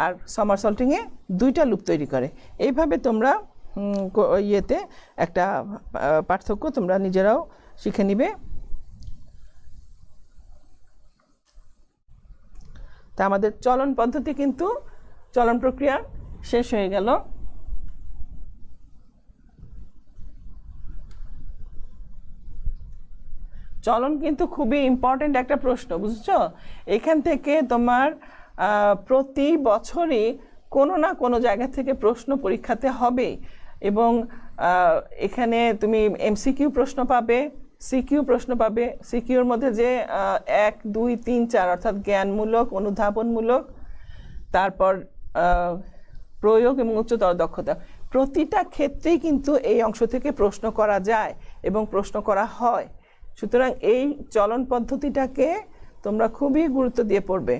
আর সামারসল্টিংয়ে 2টা লুপ তৈরি করে। এইভাবে তোমরা ইয়েতে একটা পার্থক্য তোমরা নিজেরাও শিখে নিবে। তা আমাদের চলন পদ্ধতি কিন্তু, চলন প্রক্রিয়া শেষ হয়ে গেল। চলন কিন্তু খুবই ইম্পর্টেন্ট একটা প্রশ্ন, বুঝছো? এখান থেকে তোমার প্রতি বছরই কোনো না কোনো জায়গা থেকে প্রশ্ন পরীক্ষাতে হবে, এবং এখানে তুমি এমসিকিউ প্রশ্ন পাবে, সিকিউ প্রশ্ন পাবে। সিকিউর মধ্যে যে 1, 2, 3, 4 অর্থাৎ জ্ঞানমূলক, অনুধাবনমূলক, তারপর প্রয়োগ এবং উচ্চতর দক্ষতা, প্রতিটা ক্ষেত্রেই কিন্তু এই অংশ থেকে প্রশ্ন করা যায় এবং প্রশ্ন করা হয়। সুতরাং এই চলন পদ্ধতিটাকে তোমরা খুবই গুরুত্ব দিয়ে পড়বে।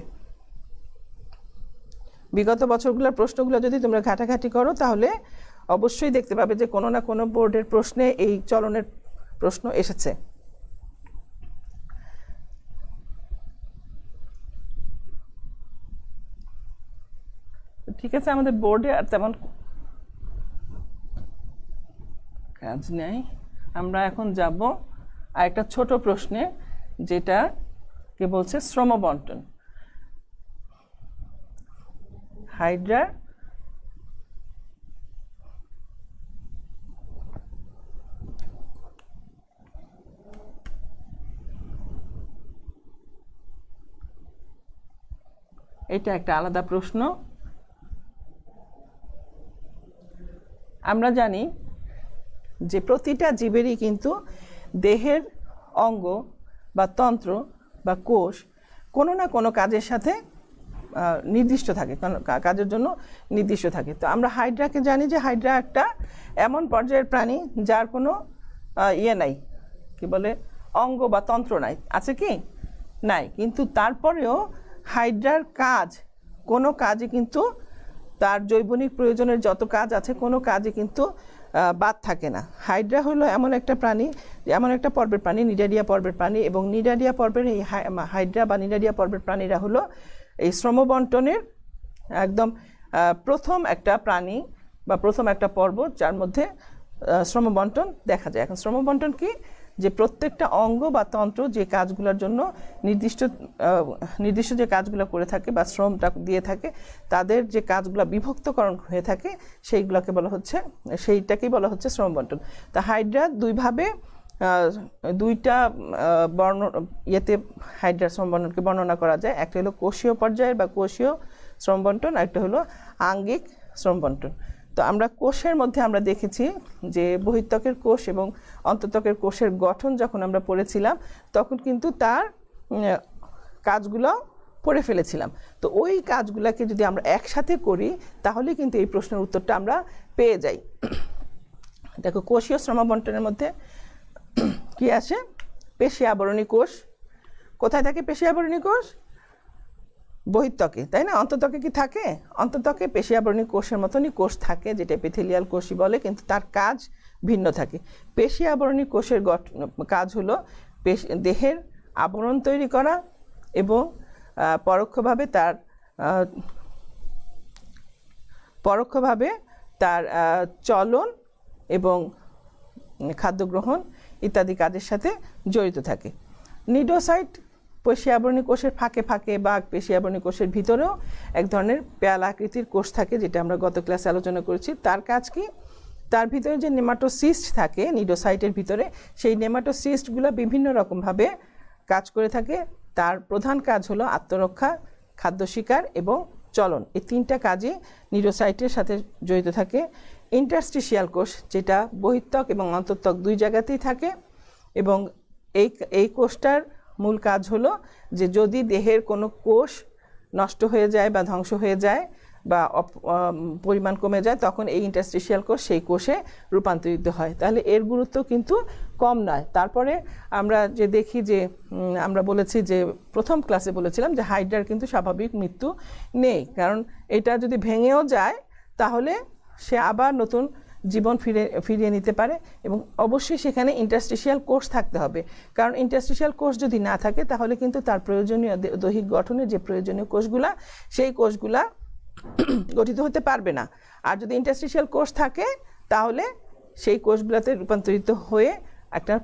বিগত বছরগুলোর প্রশ্নগুলো যদি তোমরা ঘাটাঘাটি করো তাহলে অবশ্যই দেখতে পাবে যে কোনো না কোনো বোর্ডের প্রশ্নে এই চলনের প্রশ্ন এসেছে। ঠিক আছে, আমাদের বোর্ডে আর তেমন কাজ নেই। আমরা এখন যাব আর একটা ছোট প্রশ্নে, যেটা কে বলছে শ্রম বন্টন। হাইড্রা এটা একটা আলাদা প্রশ্ন। আমরা জানি যে প্রতিটা জীবেরই কিন্তু দেহের অঙ্গ বা তন্ত্র বা কোষ কোনো না কোনো কাজের সাথে নির্দিষ্ট থাকে, কাজের জন্য নির্দিষ্ট থাকে। তো আমরা হাইড্রাকে জানি যে হাইড্রা একটা এমন পর্যায়ের প্রাণী যার কোনো নাই, কি বলে, অঙ্গ বা তন্ত্র নাই। আছে কি? নাই। কিন্তু তারপরেও হাইড্রার কাজ, কোনো কাজে কিন্তু তার জৈবনিক প্রয়োজনের যত কাজ আছে কোনো কাজে কিন্তু বাদ থাকে না। হাইড্রা হলো এমন একটা প্রাণী, এমন একটা পর্বের প্রাণী, নিডারিয়া পর্বের প্রাণী, এবং নিডারিয়া পর্বের এই হাইড্রা বা নিডারিয়া পর্বের প্রাণীরা হলো এই শ্রমবন্টনের একদম প্রথম একটা প্রাণী বা প্রথম একটা পর্ব যার মধ্যে শ্রমবন্টন দেখা যায়। এখন শ্রমবন্টন কি? যে প্রত্যেকটা অঙ্গ বা তন্ত্র যে কাজগুলোর জন্য নির্দিষ্ট যে কাজগুলো করে থাকে বা শ্রমটা দিয়ে থাকে, তাদের যে কাজগুলো বিভক্তকরণ হয়ে থাকে সেইগুলোকে বলা হচ্ছে, সেইটাকেই বলা হচ্ছে শ্রমবন্টন। তা হাইড্রা দুইভাবে, দুইটা ইয়েতে হাইড্রা শ্রমবন্টনকে বর্ণনা করা যায়। একটা হলো কোষীয় পর্যায়ের বা কোষীয় শ্রমবন্টন, একটা হলো আঙ্গিক শ্রমবন্টন। তো আমরা কোষের মধ্যে আমরা দেখেছি যে বহিঃত্বকের কোষ এবং অন্তঃত্বকের কোষের গঠন যখন আমরা পড়েছিলাম তখন কিন্তু তার কাজগুলো পড়ে ফেলেছিলাম। তো ওই কাজগুলোকে যদি আমরা একসাথে করি তাহলে কিন্তু এই প্রশ্নের উত্তরটা আমরা পেয়ে যাই। দেখো, কোষীয় শ্রমবন্টনের মধ্যে কি আসে? পেশী আবরণী কোষ। কোথায় থাকে পেশী আবরণী কোষ? বহিঃত্বকে, তাই না? অন্তঃত্বকে কি থাকে? অন্তঃত্বকে পেশী আবরণী কোষের মতনই কোষ থাকে, যেটা এপিথেলিয়াল কোষই বলে, কিন্তু তার কাজ ভিন্ন থাকে। পেশী আবরণী কোষের কাজ হলো দেহের আবরণ তৈরি করা এবং পরোক্ষভাবে তার চলন এবং খাদ্য গ্রহণ ইত্যাদি কাজের সাথে জড়িত থাকে। নিডোসাইট পেশী আবরণী কোষের ফাঁকে ফাঁকে বা পেশী আবরণী কোষের ভিতরেও এক ধরনের পেয়ালা আকৃতির কোষ থাকে, যেটা আমরা গত ক্লাসে আলোচনা করেছি। তার কাজ কি? তার ভিতরে যে নেমাটোসিস্ট থাকে নিডোসাইটের ভিতরে, সেই নেমাটোসিস্টগুলো বিভিন্ন রকমভাবে কাজ করে থাকে। তার প্রধান কাজ হলো আত্মরক্ষা, খাদ্য শিকার এবং চলন। এই তিনটা কাজই নিডোসাইটের সাথে জড়িত থাকে। ইন্টারস্টিশিয়াল কোষ, যেটা বহিঃত্বক এবং অন্তঃত্বক দুই জায়গাতেই থাকে, এবং এই কোষটার মূল কাজ হলো যে যদি দেহের কোনো কোষ নষ্ট হয়ে যায় বা ধ্বংস হয়ে যায় বা পরিমাণ কমে যায়, তখন এই ইন্টারস্টিশিয়াল কোষ সেই কোষে রূপান্তরিত হয়। তাহলে এর গুরুত্ব কিন্তু কম নয়। তারপরে আমরা যে দেখি যে আমরা বলেছি যে প্রথম ক্লাসে বলেছিলাম যে হাইড্রার কিন্তু স্বাভাবিক মৃত্যু নেই, কারণ এটা যদি ভেঙেও যায় তাহলে সে আবার নতুন জীবন ফিরিয়ে নিতে পারে, এবং অবশ্যই সেখানে ইন্টারস্টিশিয়াল কোষ থাকতে হবে। কারণ ইন্টারস্টিশিয়াল কোষ যদি না থাকে তাহলে কিন্তু তার প্রয়োজনীয় দৈহিক গঠনের যে প্রয়োজনীয় কোষগুলা, সেই কোষগুলা গঠিত হতে পারবে না। আর যদি ইন্টারস্টিশিয়াল কোষ থাকে তাহলে সেই কোষগুলোতে রূপান্তরিত হয়ে একটা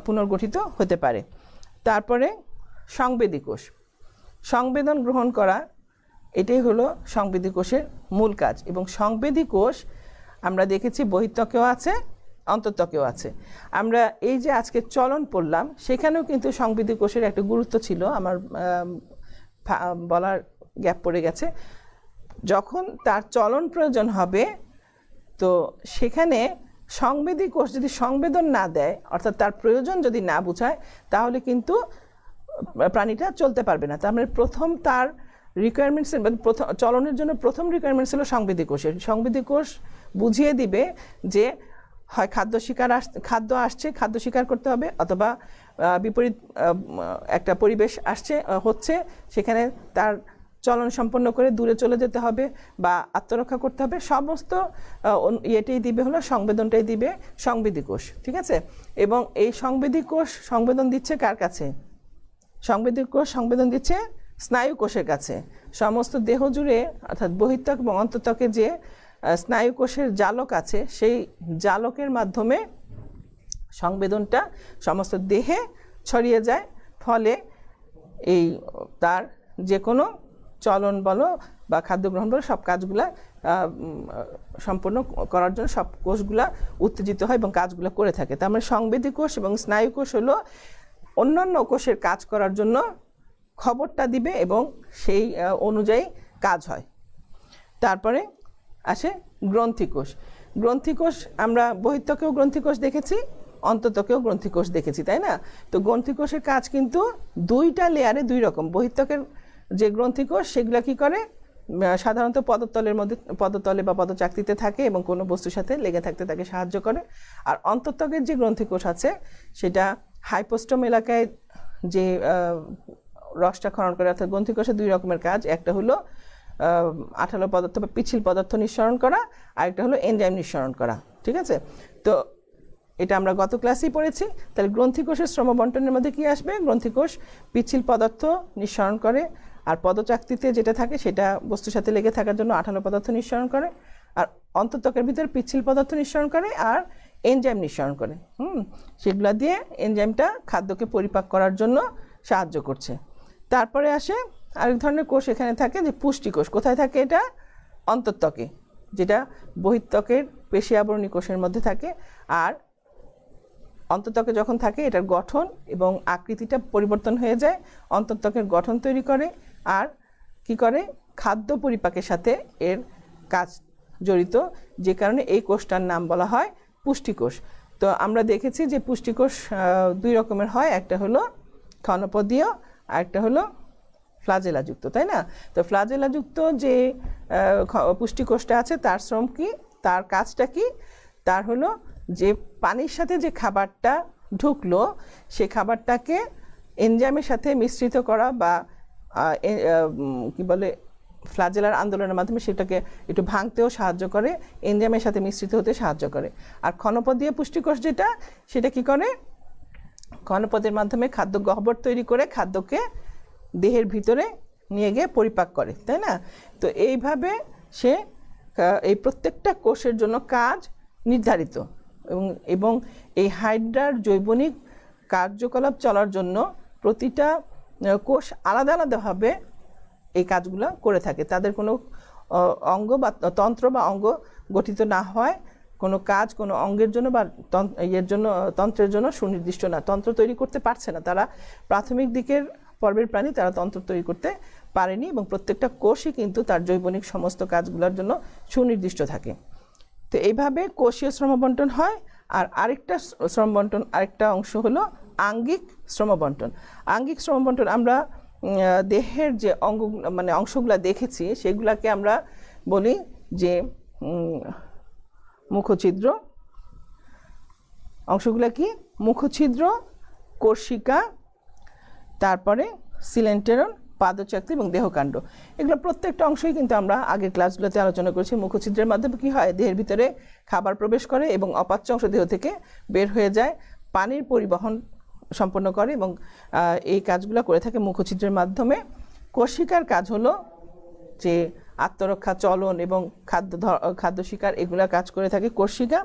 পুনর্গঠিত হতে পারে। তারপরে সংবেদী কোষ, সংবেদন গ্রহণ করা, এটাই হলো সংবেদী কোষের মূল কাজ। এবং সংবেদী কোষ আমরা দেখেছি বহিঃত্বকেও আছে, অন্তঃত্বকেও আছে। আমরা এই যে আজকে চলন পড়লাম সেখানেও কিন্তু সংবেদী কোষের একটা গুরুত্ব ছিল, আমার বলার গ্যাপ পড়ে গেছে। যখন তার চলন প্রয়োজন হবে তো সেখানে সংবেদী কোষ যদি সংবেদন না দেয়, অর্থাৎ তার প্রয়োজন যদি না বোঝায়, তাহলে কিন্তু প্রাণীটা চলতে পারবে না। তার মানে প্রথম তার রিকোয়ারমেন্টস, প্রথম চলনের জন্য প্রথম রিকোয়ারমেন্টস হলো সংবেদী কোষের। সংবেদী কোষ বুঝিয়ে দিবে যে হয় খাদ্য আসছে, খাদ্য শিকার করতে হবে, অথবা বিপরীত একটা পরিবেশ হচ্ছে, সেখানে তার চলন সম্পন্ন করে দূরে চলে যেতে হবে বা আত্মরক্ষা করতে হবে। সমস্ত ইয়েটাই দিবে হলো, সংবেদনটাই দিবে সংবেদী কোষ, ঠিক আছে। এবং এই সংবেদী কোষ সংবেদন দিচ্ছে কার কাছে? সংবেদী কোষ সংবেদন দিচ্ছে স্নায়ু কোষের কাছে। সমস্ত দেহ জুড়ে, অর্থাৎ বহিঃত্বক এবং অন্তঃত্বকে যে স্নায়ু কোষের জালক আছে, সেই জালকের মাধ্যমে সংবেদনটা সমস্ত দেহে ছড়িয়ে যায়। ফলে এই তার যে কোনো চলন বলো বা খাদ্য গ্রহণ বলো, সব কাজগুলা সম্পন্ন করার জন্য সব কোষগুলা উত্তেজিত হয় এবং কাজগুলো করে থাকে। তার মানে সংবেদী কোষ এবং স্নায়ু কোষ হলো অন্যান্য কোষের কাজ করার জন্য খবরটা দিবে এবং সেই অনুযায়ী কাজ হয়। তারপরে আসে গ্রন্থিকোষ। গ্রন্থিকোষ আমরা বহিঃত্বকেও গ্রন্থিকোষ দেখেছি, অন্তঃত্বকেও গ্রন্থিকোষ দেখেছি, তাই না? তো গ্রন্থিকোষের কাজ কিন্তু দুইটা লেয়ারে দুই রকম। বহিঃত্বকের যে গ্রন্থিকোষ সেগুলো কি করে? সাধারণত পদতলে বা পদচাকতিতে থাকে এবং কোনো বস্তুর সাথে লেগে থাকতে তাকে সাহায্য করে। আর অন্তঃত্বকের যে গ্রন্থিকোষ আছে সেটা হাইপোস্টোম এলাকায় যে রসটা খনন করে, অর্থাৎ গ্রন্থিকোষের দুই রকমের কাজ। একটা হলো আঠালো পদার্থ বা পিচ্ছিল পদার্থ নিঃসরণ করা, আর একটা হলো এনজাইম নিঃসরণ করা, ঠিক আছে। তো এটা আমরা গত ক্লাসেই পড়েছি। তাহলে গ্রন্থিকোষের শ্রম বন্টনের মধ্যে কি আসবে? গ্রন্থিকোষ পিচ্ছিল পদার্থ নিঃসরণ করে, আর পদচাকতিতে যেটা থাকে সেটা বস্তুর সাথে লেগে থাকার জন্য আঠালো পদার্থ নিঃসরণ করে, আর অন্তঃত্বকের ভিতরে পিচ্ছিল পদার্থ নিঃসরণ করে আর এনজাইম নিঃসরণ করে। সেগুলা দিয়ে এনজাইমটা খাদ্যকে পরিপাক করার জন্য সাহায্য করছে। তারপরে আসে আরেক ধরনের কোষ এখানে থাকে, যে পুষ্টিকোষ। কোথায় থাকে এটা? অন্তঃত্বকে, যেটা বহিঃত্বকের পেশী আবরণী কোষের মধ্যে থাকে। আর অন্তঃত্বকে যখন থাকে এটার গঠন এবং আকৃতিটা পরিবর্তন হয়ে যায়, অন্তঃত্বকের গঠন তৈরি করে আর কি করে? খাদ্য পরিপাকের সাথে এর কাজ জড়িত, যে কারণে এই কোষটার নাম বলা হয় পুষ্টিকোষ। তো আমরা দেখেছি যে পুষ্টিকোষ দুই রকমের হয়, একটা হলো ক্ষণপদীয় আর একটা হলো ফ্লাজেলাযুক্ত, তাই না? তো ফ্লাজেলাযুক্ত যে পুষ্টিকোষটা আছে তার শ্রম কি, তার কাজটা কি? তার হলো যে পানির সাথে যে খাবারটা ঢুকলো সেই খাবারটাকে এনজাইমের সাথে মিশ্রিত করা বা কি বলে ফ্লাজেলার আন্দোলনের মাধ্যমে সেটাকে একটু ভাঙতেও সাহায্য করে, এনজাইমের সাথে মিশ্রিত হতে সাহায্য করে। আর ক্ষণপদীয় পুষ্টিকোষ যেটা, সেটা কি করে? ক্ষণপদের মাধ্যমে খাদ্য গহ্বর তৈরি করে খাদ্যকে দেহের ভিতরে নিয়ে গিয়ে পরিপাক করে, তাই না? তো এইভাবে সে এই প্রত্যেকটা কোষের জন্য কাজ নির্ধারিত, এবং এই হাইড্রার জৈবনিক কার্যকলাপ চলার জন্য প্রতিটা কোষ আলাদা আলাদাভাবে এই কাজগুলো করে থাকে। তাদের কোনো অঙ্গ বা তন্ত্র বা অঙ্গ গঠিত না হয়, কোনো কাজ কোনো অঙ্গের জন্য বা তন্ত্রের জন্য সুনির্দিষ্ট না, তন্ত্র তৈরি করতে পারছে না তারা। প্রাথমিক দিকের পর্বের প্রাণী তারা তন্ত্র তৈরি করতে পারেনি, এবং প্রত্যেকটা কোষই কিন্তু তার জৈবনিক সমস্ত কাজগুলোর জন্য সুনির্দিষ্ট থাকে। তো এইভাবে কোষীয় শ্রমবন্টন হয়। আর আরেকটা অংশ হলো আঙ্গিক শ্রমবন্টন। আঙ্গিক শ্রমবন্টন আমরা দেহের যে অংশগুলা দেখেছি সেগুলাকে আমরা বলি যে মুখছিদ্র। অংশগুলা কি? মুখছিদ্র, কোষিকা, তারপরে সিলেন্টেরন, পাদচাকতি এবং দেহকাণ্ড। এগুলো প্রত্যেকটা অংশই কিন্তু আমরা আগের ক্লাসগুলোতে আলোচনা করেছি। মুখছিদ্রের মাধ্যমে কি হয়? দেহের ভিতরে খাবার প্রবেশ করে এবং অপাচ্য অংশ দেহ থেকে বের হয়ে যায়, পানির পরিবহন সম্পন্ন করে, এবং এই কাজগুলো করে থাকে মুখছিদ্রের মাধ্যমে। কোষিকার কাজ হলো যে আত্মরক্ষা, চলন এবং খাদ্য শিকার, এগুলা কাজ করে থাকে কোষিকা।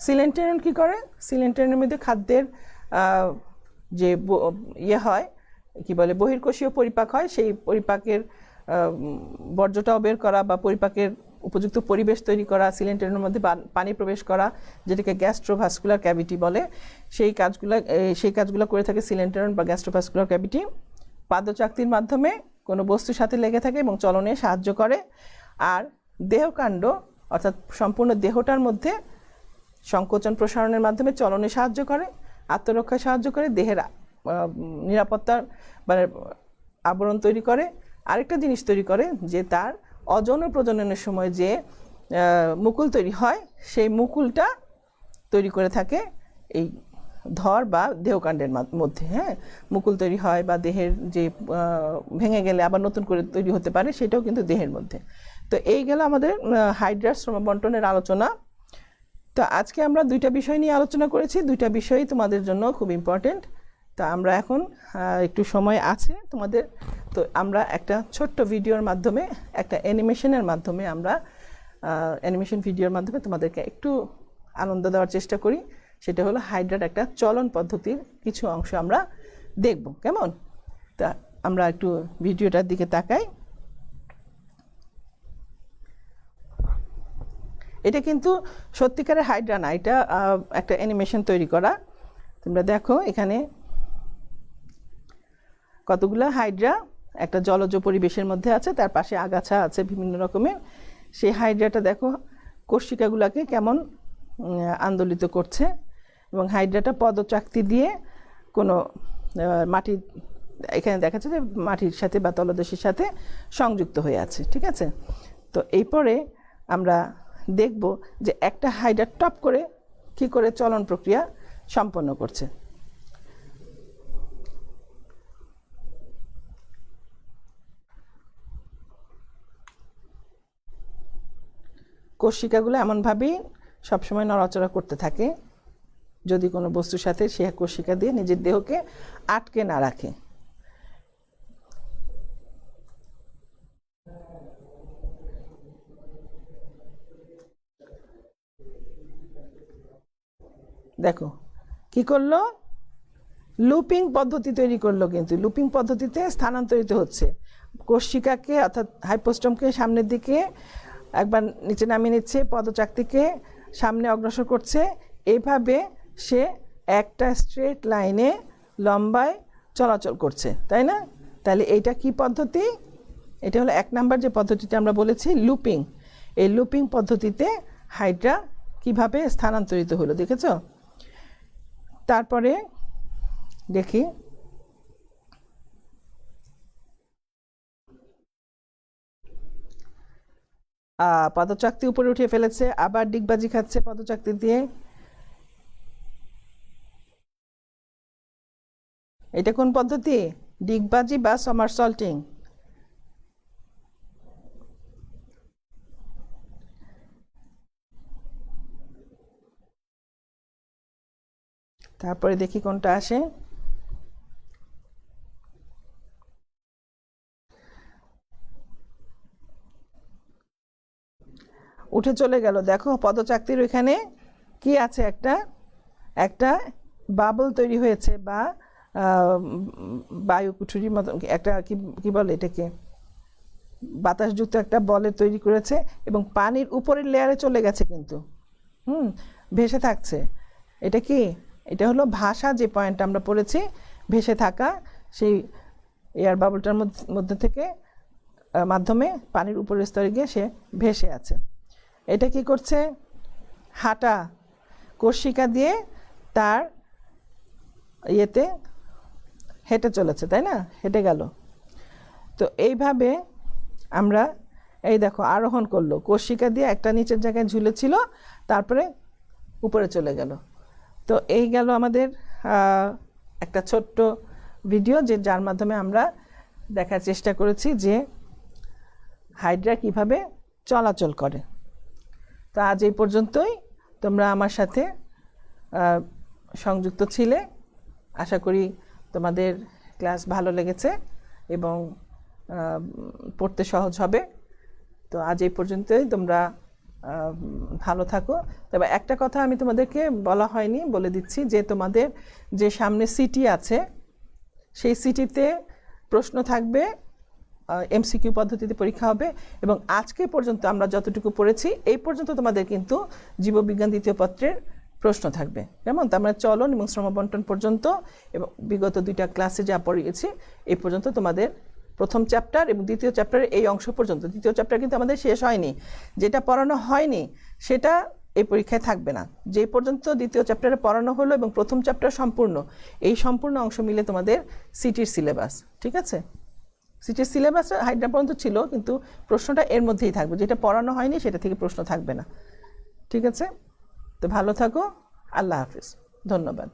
সিলেন্টেরন কি করে? সিলেন্টেরনের মধ্যে খাদ্যের যে হয় কি বলে বহির্কোষীয় পরিপাক হয়, সেই পরিপাকের বর্জ্যটাও বের করা বা পরিপাকের উপযুক্ত পরিবেশ তৈরি করা, সিলেন্টেরনের মধ্যে পানি প্রবেশ করা, যেটাকে গ্যাস্ট্রোভাস্কুলার ক্যাভিটি বলে, সেই কাজগুলো করে থাকে সিলেন্টেরন বা গ্যাস্ট্রোভাস্কুলার ক্যাভিটি। পাদচাকতির মাধ্যমে কোনো বস্তুর সাথে লেগে থাকে এবং চলনে সাহায্য করে। আর দেহকাণ্ড, অর্থাৎ সম্পূর্ণ দেহটার মধ্যে সংকোচন প্রসারণের মাধ্যমে চলনে সাহায্য করে, আত্মরক্ষায় সাহায্য করে, দেহের নিরাপত্তার মানে আবরণ তৈরি করে। আরেকটা জিনিস তৈরি করে যে তার অযৌন প্রজননের সময় যে মুকুল তৈরি হয়, সেই মুকুলটা তৈরি করে থাকে এই ধর বা দেহকাণ্ডের মধ্যে। হ্যাঁ, মুকুল তৈরি হয় বা দেহের যে ভেঙে গেলে আবার নতুন করে তৈরি হতে পারে, সেটাও কিন্তু দেহের মধ্যে। তো এই গেল আমাদের হাইড্রার শ্রম বন্টনের আলোচনা। তো আজকে আমরা দুইটা বিষয় নিয়ে আলোচনা করেছি, দুইটা বিষয়ই তোমাদের জন্য খুব ইম্পর্টেন্ট। তা আমরা এখন একটু সময় আছে তোমাদের, তো আমরা একটা ছোট্ট ভিডিওর মাধ্যমে, একটা অ্যানিমেশনের মাধ্যমে, আমরা অ্যানিমেশন ভিডিওর মাধ্যমে তোমাদেরকে একটু আনন্দ দেওয়ার চেষ্টা করি। সেটা হলো হাইড্রার একটা চলন পদ্ধতির কিছু অংশ আমরা দেখব, কেমন? তা আমরা একটু ভিডিওটার দিকে তাকাই। এটা কিন্তু সত্যিকারের হাইড্রা না, এটা একটা অ্যানিমেশন তৈরি করা। তোমরা দেখো এখানে কতগুলো হাইড্রা একটা জলজ পরিবেশের মধ্যে আছে, তার পাশে আগাছা আছে বিভিন্ন রকমের। সেই হাইড্রাটা দেখো কোষিকাগুলোকে কেমন আন্দোলিত করছে, এবং হাইড্রাটা পদচাকতি দিয়ে কোনো মাটি, এখানে দেখাচ্ছে যে মাটির সাথে বা তলদেশের সাথে সংযুক্ত হয়ে আছে, ঠিক আছে? তো এরপরে আমরা দেখব যে একটা হাইড্রা টপ করে কী করে চলন প্রক্রিয়া সম্পন্ন করছে। কোষিকাগুলো এমনভাবেই সবসময় নড়াচড়া করতে থাকে যদি কোনো বস্তুর সাথে সে কোষিকা দিয়ে নিজের দেহকে আটকে না রাখে। দেখো কি করলো, লুপিং পদ্ধতি তৈরি করলো, কিন্তু লুপিং পদ্ধতিতে স্থানান্তরিত হচ্ছে। কোষিকাকে অর্থাৎ হাইপোস্টমকে সামনের দিকে একবার নিচে নামিয়ে নিচ্ছে, পদচাকতিকে সামনে অগ্রসর করছে। এইভাবে সে একটা স্ট্রেট লাইনে লম্বায় চলাচল করছে, তাই না? তাহলে এইটা কি পদ্ধতি? এটা হলো 1 নাম্বার যে পদ্ধতিটা আমরা বলেছি লুপিং। এই লুপিং পদ্ধতিতে হাইড্রা কিভাবে স্থানান্তরিত হলো দেখেছ? তারপরে দেখি পদচাকতি উপরে উঠিয়ে ফেলেছে, আবার ডিগবাজি খাচ্ছে পদচাকতি দিয়ে। এটা কোন পদ্ধতি? ডিগবাজি বা সমারসল্টিং। তারপরে দেখি কোনটা আসে। উঠে চলে গেল। দেখো পদচাকতির ওইখানে কি আছে, একটা একটা বাবল তৈরি হয়েছে বা বায়ু কুঠুরির মতো একটা কি বলে এটাকে, বাতাসযুক্ত একটা বলে তৈরি করেছে এবং পানির উপরের লেয়ারে চলে গেছে, কিন্তু ভেসে থাকছে। এটা কি? এটা হলো ভাষা, যে পয়েন্টটা আমরা পড়েছি, ভেসে থাকা। সেই এয়ার বাবলটার মধ্যে থেকে মাধ্যমে পানির উপরের স্তরে গিয়ে সে ভেসে আছে। এটা কি করছে? হাঁটা, কোষিকা দিয়ে তার ইয়েতে হেঁটে চলেছে, তাই না? হেঁটে গেল। তো এইভাবে আমরা এই দেখো আরোহণ করলো, কোষিকা দিয়ে একটা নিচের জায়গায় ঝুলেছিল, তারপরে উপরে চলে গেল। তো এই গেল আমাদের একটা ছোট্ট ভিডিও, যার মাধ্যমে আমরা দেখার চেষ্টা করেছি যে হাইড্রা কিভাবে চলাচল করে। তো আজ এই পর্যন্তই। তোমরা আমার সাথে সংযুক্ত ছিলে। আশা করি তোমাদের ক্লাস ভালো লেগেছে এবং পড়তে সহজ হবে। তো আজ এই পর্যন্তই। তোমরা ভালো থাকো। তবে একটা কথা আমি তোমাদেরকে বলা হয়নি, বলে দিচ্ছি, যে তোমাদের যে সামনে সিটি আছে, সেই সিটিতে প্রশ্ন থাকবে, এমসিকিউ পদ্ধতিতে পরীক্ষা হবে। এবং আজকে পর্যন্ত আমরা যতটুকু পড়েছি, এই পর্যন্ত তোমাদের কিন্তু জীববিজ্ঞান দ্বিতীয় পত্রের প্রশ্ন থাকবে। যেমন আমরা চলন এবং শ্রমবন্টন পর্যন্ত এবং বিগত 2টা ক্লাসে যা পড়িয়েছি, এই পর্যন্ত তোমাদের প্রথম চ্যাপ্টার এবং দ্বিতীয় চ্যাপ্টারের এই অংশ পর্যন্ত। দ্বিতীয় চ্যাপ্টার কিন্তু আমাদের শেষ হয়নি, যেটা পড়ানো হয়নি সেটা এই পরীক্ষায় থাকবে না। যে পর্যন্ত দ্বিতীয় চ্যাপ্টারে পড়ানো হলো এবং প্রথম চ্যাপ্টার সম্পূর্ণ, এই সম্পূর্ণ অংশ মিলে তোমাদের সিটির সিলেবাস। ঠিক আছে, সিটির সিলেবাস হাইড্রা পর্যন্ত ছিল, কিন্তু প্রশ্নটা এর মধ্যেই থাকবে, যেটা পড়ানো হয়নি সেটা থেকে প্রশ্ন থাকবে না। ঠিক আছে, তো ভালো থাকো, আল্লাহ হাফিজ, ধন্যবাদ।